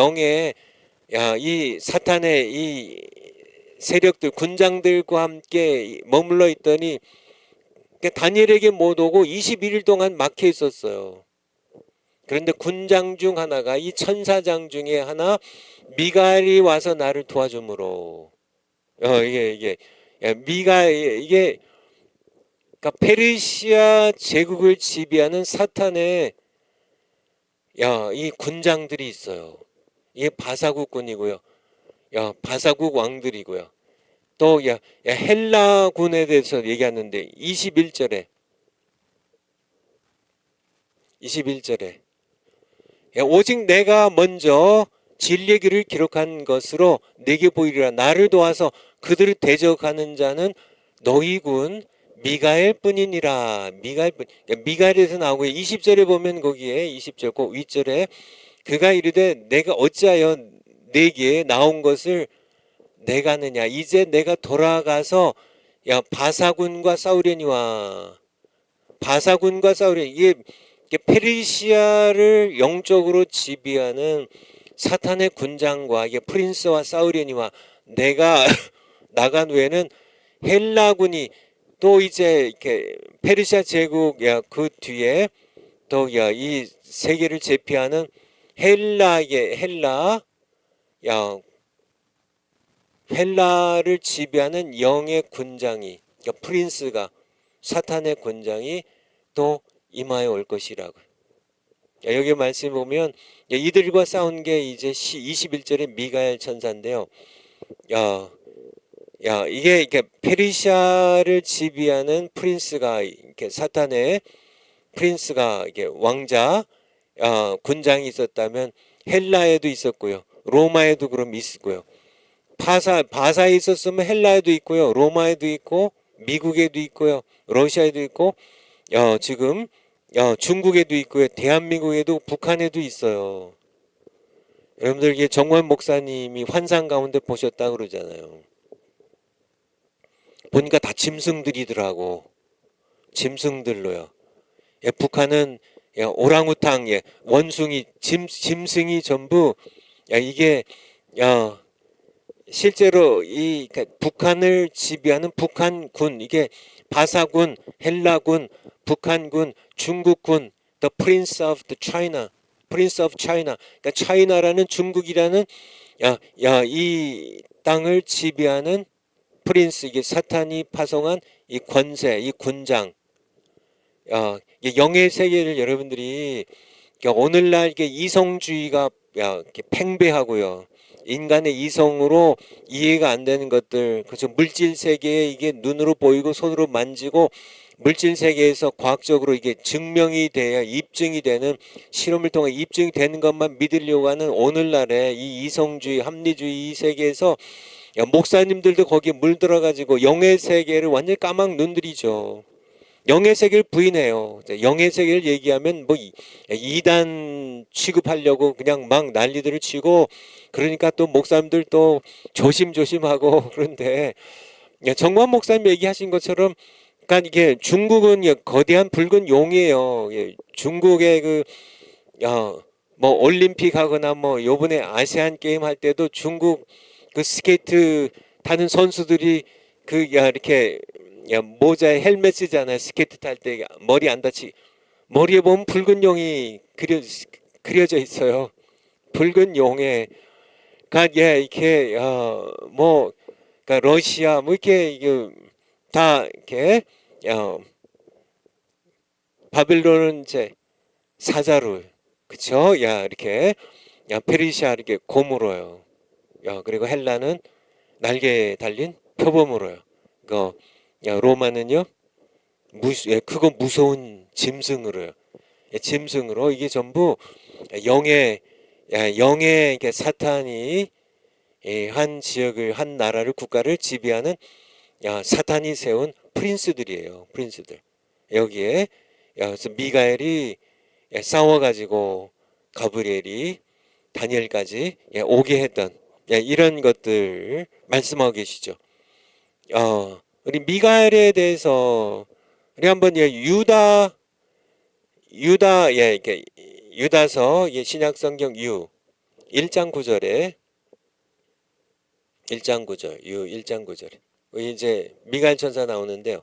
이 사탄의 이 세력들 군장들과 함께 머물러 있더니 다니엘에게 못 오고 21일 동안 막혀 있었어요. 그런데 군장 중 하나가 이 천사장 중에 하나 미가엘이 와서 나를 도와주므로 이게 그러니까 페르시아 제국을 지배하는 사탄의 이 군장들이 있어요. 이게 바사국군이고요. 바사국 왕들이고요. 또 헬라군에 대해서 얘기하는데 21절에 오직 내가 먼저 진리의 길을 기록한 것으로 내게 보이리라. 나를 도와서 그들을 대적하는 자는 너희 군 미가엘 뿐이니라. 미가엘에서 나오고요. 20절에 보면 거기에 20절 그 윗절에 그가 이르되 내가 어찌하여 내게 나온 것을 내가 하느냐. 이제 내가 돌아가서 바사군과 싸우려니와. 이게 페르시아를 영적으로 지배하는 사탄의 군장과 이게 프린스와 싸우려니와. 내가 나간 후에는 헬라군이 또 이제 이렇게 페르시아 제국 그 뒤에 또 이 세계를 제패하는 헬라를 지배하는 영의 군장이 프린스가 사탄의 군장이 또 임하여 올 것이라고. 여기 말씀 보면 이들과 싸운 게 이제 21절에 미가엘 천사인데요. 이게 페르시아를 지배하는 프린스가 이렇게 사탄의 프린스가 이게 왕자 군장이 있었다면 헬라에도 있었고요. 로마에도 그럼 있었고요. 바사에 있었으면 헬라에도 있고요. 로마에도 있고 미국에도 있고요. 러시아에도 있고 지금 중국에도 있고요. 대한민국에도 북한에도 있어요. 여러분들 이게 정원 목사님이 환상 가운데 보셨다고 그러잖아요. 보니까 다 짐승들이더라고. 짐승들로요. 북한은 오랑우탕 원숭이 짐승이 전부 이게 실제로 이 북한을 지배하는 북한군 이게 바사군, 헬라군, 북한군, 중국군, the Prince of China. 그러니까 차이나라는 중국이라는 이 땅을 지배하는 프린스 이게 사탄이 파송한 이 권세, 이 군장. 영의 세계를 여러분들이 오늘날 이게 이성주의가 이렇게 팽배하고요. 인간의 이성으로 이해가 안 되는 것들, 그래서 물질 세계에 이게 눈으로 보이고 손으로 만지고 물질 세계에서 과학적으로 이게 증명이 돼야 입증이 되는 실험을 통해 입증이 되는 것만 믿으려고 하는 오늘날의 이 이성주의, 합리주의 이 세계에서 목사님들도 거기에 물들어가지고 영의 세계를 완전히 까막 눈들이죠. 영의 세계를 부인해요. 영의 세계를 얘기하면 뭐 이단 취급하려고 그냥 막 난리들을 치고 그러니까 또 목사님들 또 조심조심하고 그런데 정관 목사님 얘기하신 것처럼 그러니까 이게 중국은 거대한 붉은 용이에요. 중국의 뭐 올림픽 하거나 뭐 요번에 아시안 게임 할 때도 중국 그 스케이트 타는 선수들이 이렇게 모자에 헬멧 쓰잖아요. 스케이트 탈 때 머리 안 다치. 머리에 보면 붉은 용이 그려져 있어요. 붉은 용에 이렇게 그러니까 러시아 뭐 이렇게 다 이렇게 바빌론은 이제 사자로, 그쵸? 야, 이렇게 페르시아 이렇게 곰으로요. 그리고 헬라는 날개 달린 표범으로요. 로마는요 크고 무서운 짐승으로요. 짐승으로. 이게 전부 영의 이게 사탄이 한 지역을, 한 나라를, 국가를 지배하는 사탄이 세운 프린스들이에요. 프린스들. 여기에 그래서 미가엘이 싸워가지고 가브리엘이 다니엘까지 오게 했던 이런 것들 말씀하고 계시죠. 우리 미가엘에 대해서 우리 한번 이렇게 유다서 신약성경 1장 9절에 1장 9절에 이제 미가엘 천사 나오는데요.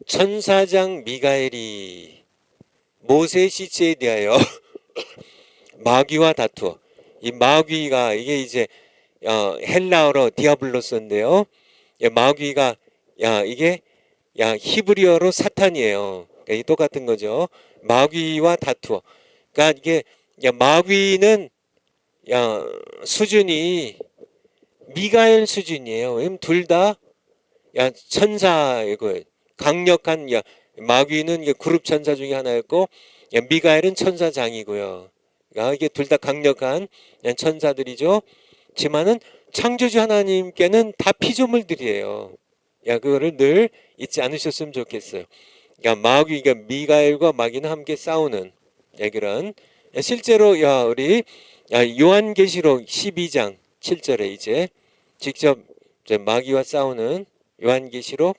천사장 미가엘이 모세 시체에 대하여 마귀와 다투어. 이 마귀가 이게 이제 헬라어로 디아블로스인데요. 마귀가 이게 히브리어로 사탄이에요. 그러니까 이 똑같은 거죠. 마귀와 다투어. 그러니까 이게 마귀는 수준이 미가엘 수준이에요. 둘 다 천사이고 강력한 마귀는 그룹 천사 중에 하나였고 미가엘은 천사장이고요. 이게 둘 다 강력한 천사들이죠. 지만은 창조주 하나님께는 다 피조물들이에요. 그거를 늘 잊지 않으셨으면 좋겠어요. 마귀가 미가엘과 마귀는 함께 싸우는 그런 실제로 우리 요한계시록 12장 7절에 이제 직접 마귀와 싸우는 요한계시록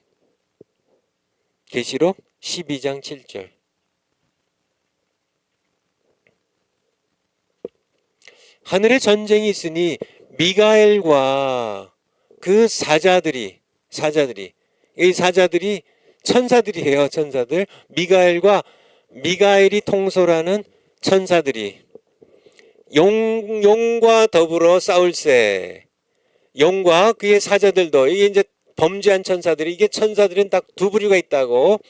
12장 7절. 하늘에 전쟁이 있으니 미가엘과 그 사자들이 이 사자들이 천사들이에요. 천사들. 미가엘이 통솔하는 천사들이 용과 더불어 싸울세. 용과 그의 사자들도, 이게 이제 범죄한 천사들이, 이게 천사들은 딱 두 부류가 있다고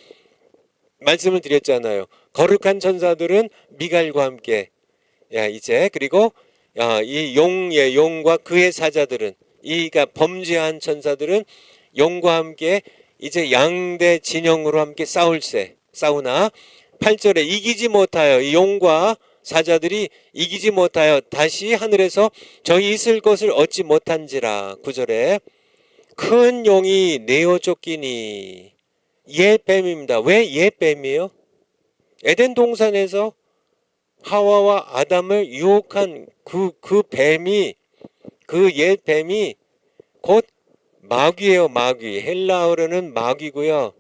말씀을 드렸잖아요. 거룩한 천사들은 미가엘과 함께 이제 그리고 이 용과 그의 사자들은, 그러니까 범죄한 천사들은 용과 함께 이제 양대 진영으로 함께 싸우나 8절에 이기지 못하여, 이 용과 사자들이 이기지 못하여 다시 하늘에서 저희 있을 것을 얻지 못한지라. 9절에 큰 용이 내어 쫓기니. 옛뱀입니다. 왜 옛뱀이에요? 에덴 동산에서 하와와 아담을 유혹한 그 뱀이, 그 옛뱀이 곧 마귀예요. 마귀. 헬라어로는 마귀고요.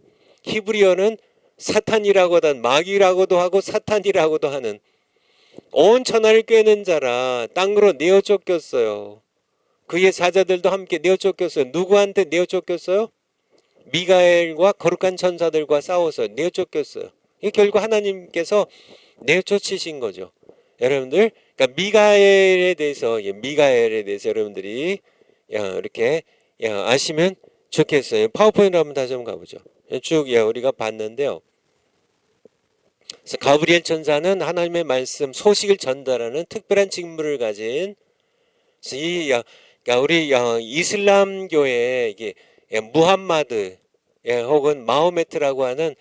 히브리어는 사탄이라고 하던, 마귀라고도 하고 사탄이라고도 하는, 온 천하를 꿰는 자라 땅으로 내어 쫓겼어요. 그의 사자들도 함께 내어 쫓겼어요. 누구한테 내어 쫓겼어요? 미가엘과 거룩한 천사들과 싸워서 내어 쫓겼어요. 결국 하나님께서 내어 쫓으신 거죠. 여러분들, 그러니까 미가엘에 대해서 여러분들이 이렇게 아시면 좋겠어요. 파워포인트 한번 다시 한번 가보죠. 쭉 우리가 봤는데요. 그래서 가브리엘 천사는 하나님의 말씀, 소식을 전달하는 특별한 직무를 가진, 그러니까 우리 이슬람교의 이게 무함마드 혹은 마호메트라고 하는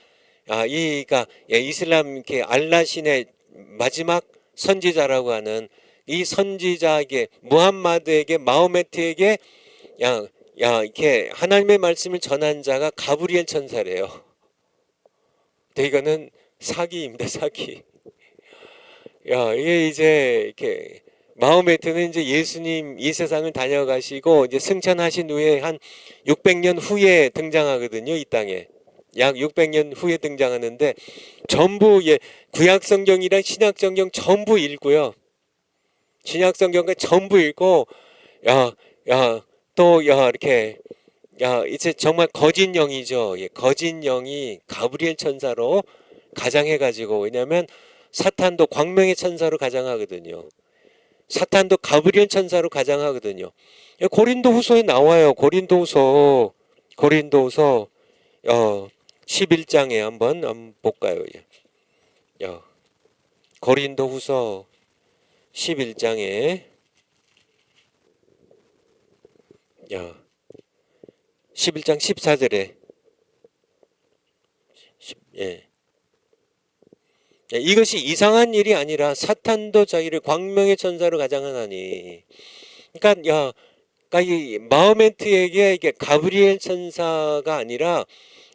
그러니까 이슬람 이렇게 알라 신의 마지막 선지자라고 하는 이 선지자에게, 무함마드에게, 마호메트에게 이렇게 하나님의 말씀을 전한 자가 가브리엘 천사래요. 이거는 사기입니다. 사기. 이게 이제 이렇게 마호메트는 이제 예수님 이 세상을 다녀가시고 이제 승천하신 후에 한 600년 후에 등장하거든요. 이 땅에. 약 600년 후에 등장하는데 전부 구약 성경이랑 신약 성경 전부 읽고요. 신약 성경과 전부 읽고 또 이렇게 이제 정말 거짓 영이죠. 거짓 영이 가브리엘 천사로 가장해가지고, 왜냐하면 사탄도 광명의 천사로 가장하거든요. 사탄도 가브리엘 천사로 가장하거든요. 고린도후서에 나와요. 고린도후서 고린도후서 11장에 한번 볼까요? 고린도후서 11장에 11장 14절에 이것이 이상한 일이 아니라 사탄도 자기를 광명의 천사로 가장하나니. 그러니까 이 마호메트에게 이게 가브리엘 천사가 아니라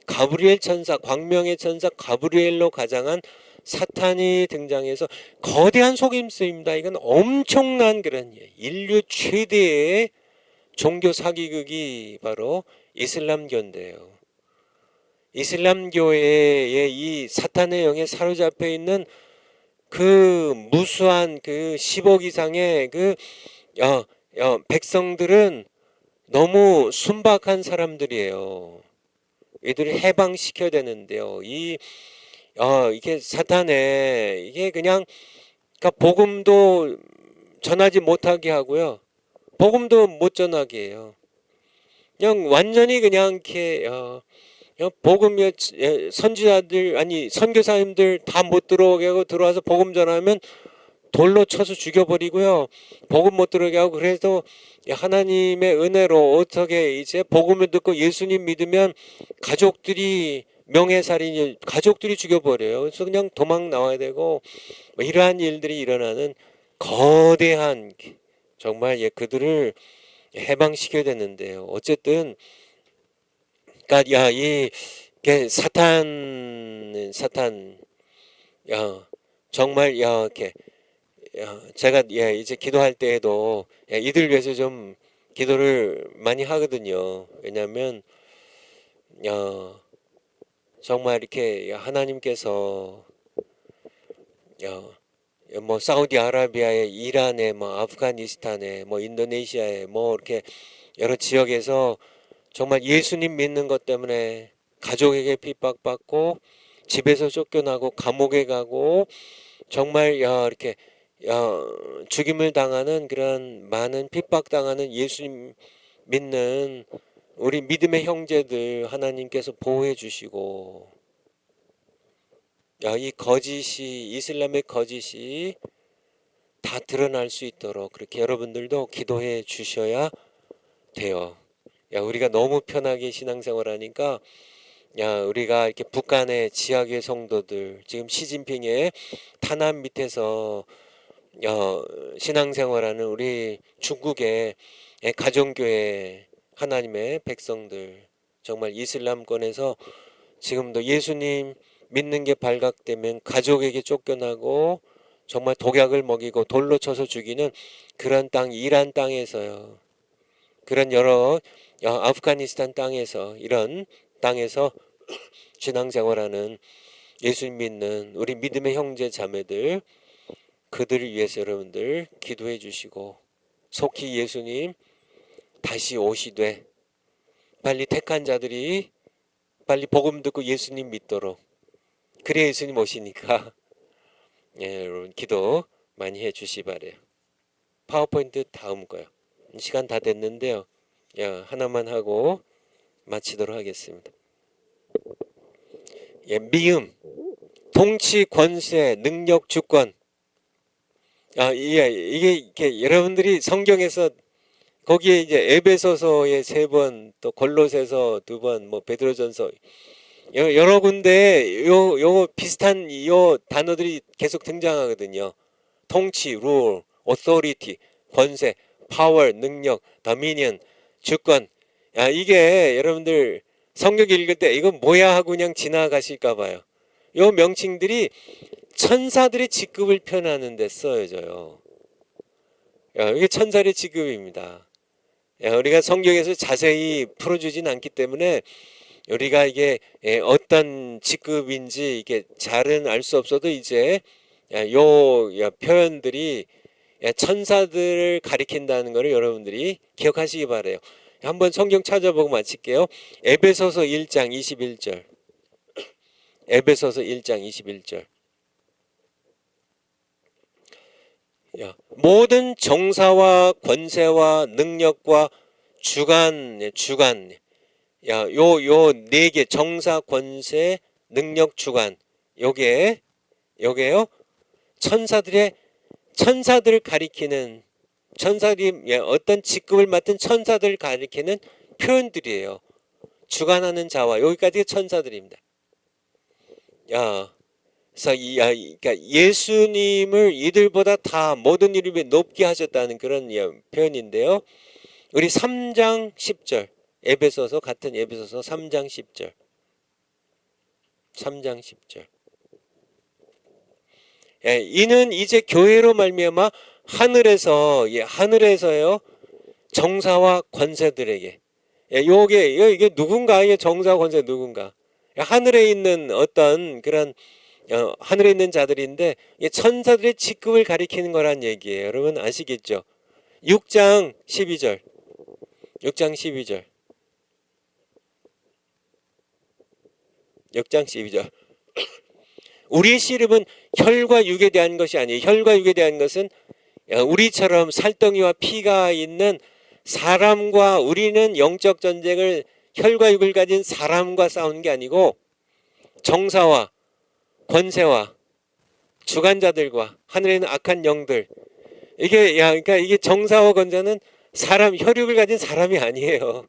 가브리엘 천사, 광명의 천사 가브리엘로 가장한 사탄이 등장해서 거대한 속임수입니다. 이건 엄청난 그런 인류 최대의 종교 사기극이 바로 이슬람교인데요. 이슬람교의 이 사탄의 영에 사로잡혀 있는 그 무수한 그 10억 이상의 그 백성들은 너무 순박한 사람들이에요. 이들을 해방시켜야 되는데요. 이게 사탄의 이게 그냥 그러니까 복음도 전하지 못하게 하고요. 복음도 못 전하게 해요. 그냥 완전히 그냥 이렇게 복음 선지자들 아니 선교사님들 다 못 들어오게 하고 들어와서 복음 전하면 돌로 쳐서 죽여버리고요. 복음 못 들어오게 하고 그래서 하나님의 은혜로 어떻게 이제 복음을 듣고 예수님 믿으면 가족들이 명예살인이 가족들이 죽여버려요. 그래서 그냥 도망 나와야 되고 뭐 이러한 일들이 일어나는 거대한 정말 그들을 해방시켜야 되는데요. 어쨌든 그러니까 이 사탄 정말 이렇게 제가 이제 기도할 때에도 이들 위해서 좀 기도를 많이 하거든요. 왜냐하면 정말 이렇게 하나님께서 뭐 사우디아라비아에 이란에 뭐 아프가니스탄에 뭐 인도네시아에 뭐 이렇게 여러 지역에서 정말 예수님 믿는 것 때문에 가족에게 핍박받고 집에서 쫓겨나고 감옥에 가고 정말 이렇게 죽임을 당하는 그런 많은 핍박당하는 예수님 믿는 우리 믿음의 형제들 하나님께서 보호해 주시고 이 거짓이 이슬람의 거짓이 다 드러날 수 있도록 그렇게 여러분들도 기도해 주셔야 돼요. 우리가 너무 편하게 신앙생활하니까 우리가 이렇게 북한의 지하교회 성도들 지금 시진핑의 탄압 밑에서 신앙생활하는 우리 중국의 가정교회 하나님의 백성들 정말 이슬람권에서 지금도 예수님 믿는 게 발각되면 가족에게 쫓겨나고 정말 독약을 먹이고 돌로 쳐서 죽이는 그런 땅 이란 땅에서요. 그런 여러 아프가니스탄 땅에서 이런 땅에서 신앙생활하는 예수님 믿는 우리 믿음의 형제 자매들 그들을 위해서 여러분들 기도해 주시고 속히 예수님 다시 오시되 빨리 택한 자들이 빨리 복음 듣고 예수님 믿도록 그래야 예수님 오시니까 여러분 기도 많이 해 주시 바래요. 파워포인트 다음 거요. 시간 다 됐는데요. 하나만 하고 마치도록 하겠습니다. 미음, 통치, 권세, 능력, 주권. 이게 여러분들이 성경에서 거기에 이제 에베소서에 3번, 또 골로새서 2번, 뭐 베드로전서 여러 군데 요 비슷한 요 단어들이 계속 등장하거든요. 통치, rule, authority, 권세, power, 능력, dominion, 주권. 이게 여러분들 성경 읽을 때 이건 뭐야 하고 그냥 지나가실까 봐요. 요 명칭들이 천사들의 직급을 표현하는 데 쓰여져요. 이게 천사의 직급입니다. 우리가 성경에서 자세히 풀어주진 않기 때문에 우리가 이게 어떤 직급인지 이게 잘은 알 수 없어도 이제 요 표현들이 천사들을 가리킨다는 것을 여러분들이 기억하시기 바래요. 한번 성경 찾아보고 마칠게요. 에베소서 1장 21절. 에베소서 1장 21절. 모든 정사와 권세와 능력과 주관 요 네 개 정사, 권세, 능력, 주관 요게요 천사들을 가리키는 천사들이 어떤 직급을 맡은 천사들을 가리키는 표현들이에요. 주관하는 자와 여기까지가 천사들입니다. 그래서 그러니까 예수님을 이들보다 다 모든 이름에 높게 하셨다는 그런 표현인데요. 우리 3장 10절 에베소서 같은 에베소서 3장 10절 3장 10절 이는 이제 교회로 말미암아 하늘에서요 정사와 권세들에게 이게 누군가 이게 정사와 권세 누군가 하늘에 있는 어떤 그런 하늘에 있는 자들인데 천사들의 직급을 가리키는 거란 얘기예요. 여러분 아시겠죠? 6장 12절 6장 12절 6장 12절 우리의 씨름은 혈과 육에 대한 것이 아니에요. 혈과 육에 대한 것은 우리처럼 살덩이와 피가 있는 사람과 우리는 영적 전쟁을 혈과 육을 가진 사람과 싸우는 게 아니고 정사와 권세와 주관자들과 하늘에 있는 악한 영들 그러니까 이게 정사와 권세는 사람 혈육을 가진 사람이 아니에요.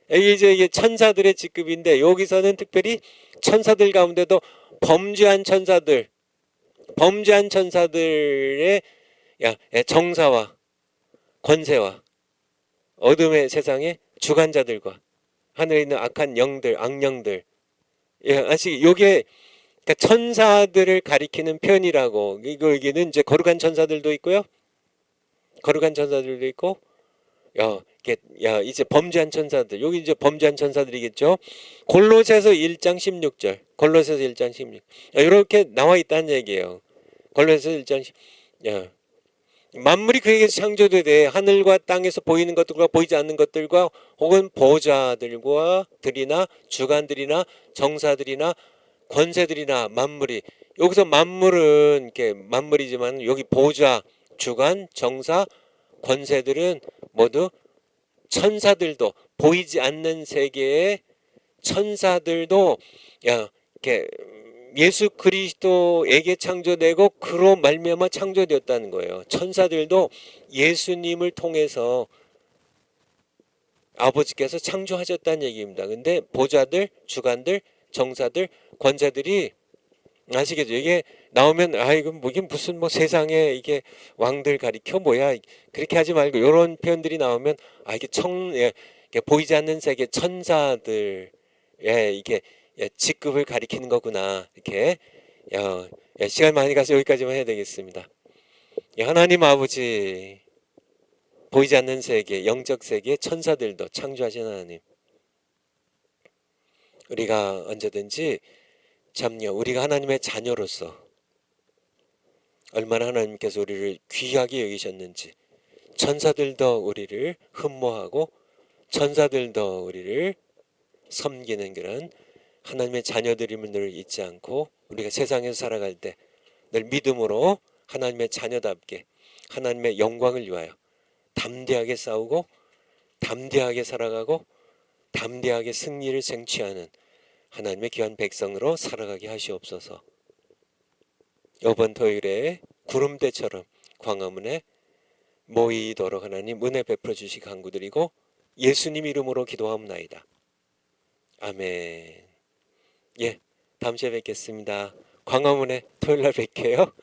이게 천사들의 직급인데 여기서는 특별히 천사들 가운데도 범죄한 천사들의 정사와 권세와 어둠의 세상의 주관자들과 하늘에 있는 악한 영들, 악령들 요게 그러니까 천사들을 가리키는 표현이라고. 여기는 이제 거룩한 천사들도 있고요. 거룩한 천사들도 있고 이제 범죄한 천사들. 여기 이제 범죄한 천사들이겠죠. 골로새서 1장 16절. 골로새서 1장 16. 이렇게 나와 있다는 얘기예요. 골로새서 1장 10. 만물이 그에게서 창조되되 하늘과 땅에서 보이는 것들과 보이지 않는 것들과 혹은 보좌들과 들이나 주관들이나 정사들이나 권세들이나 만물이 여기서 만물은 이렇게 만물이지만 여기 보좌, 주관, 정사, 권세들은 모두 천사들도 보이지 않는 세계의 천사들도 이렇게 예수 그리스도에게 창조되고 그로 말미암아 창조되었다는 거예요. 천사들도 예수님을 통해서 아버지께서 창조하셨다는 얘기입니다. 근데 보좌들, 주관들, 정사들, 권세들이 아시겠죠? 이게 나오면 이게 무슨 세상에 이게 왕들 가리켜 뭐야 그렇게 하지 말고 이런 표현들이 나오면 이게 이게 보이지 않는 세계 천사들 이게 직급을 가리키는 거구나 이렇게 시간 많이 가서 여기까지만 해야 되겠습니다. 하나님 아버지 보이지 않는 세계 영적 세계 천사들도 창조하신 하나님 우리가 언제든지 참요 우리가 하나님의 자녀로서 얼마나 하나님께서 우리를 귀하게 여기셨는지 천사들도 우리를 흠모하고 천사들도 우리를 섬기는 그런 하나님의 자녀들임을 늘 잊지 않고 우리가 세상에서 살아갈 때 늘 믿음으로 하나님의 자녀답게 하나님의 영광을 위하여 담대하게 싸우고 담대하게 살아가고 담대하게 승리를 쟁취하는 하나님의 귀한 백성으로 살아가게 하시옵소서. 이번 토요일에 구름대처럼 광화문에 모이도록 하나님 은혜 베풀어 주시기 간구드리고 예수님 이름으로 기도하옵나이다. 아멘. 다음 주에 뵙겠습니다. 광화문에 토요일날 뵐게요.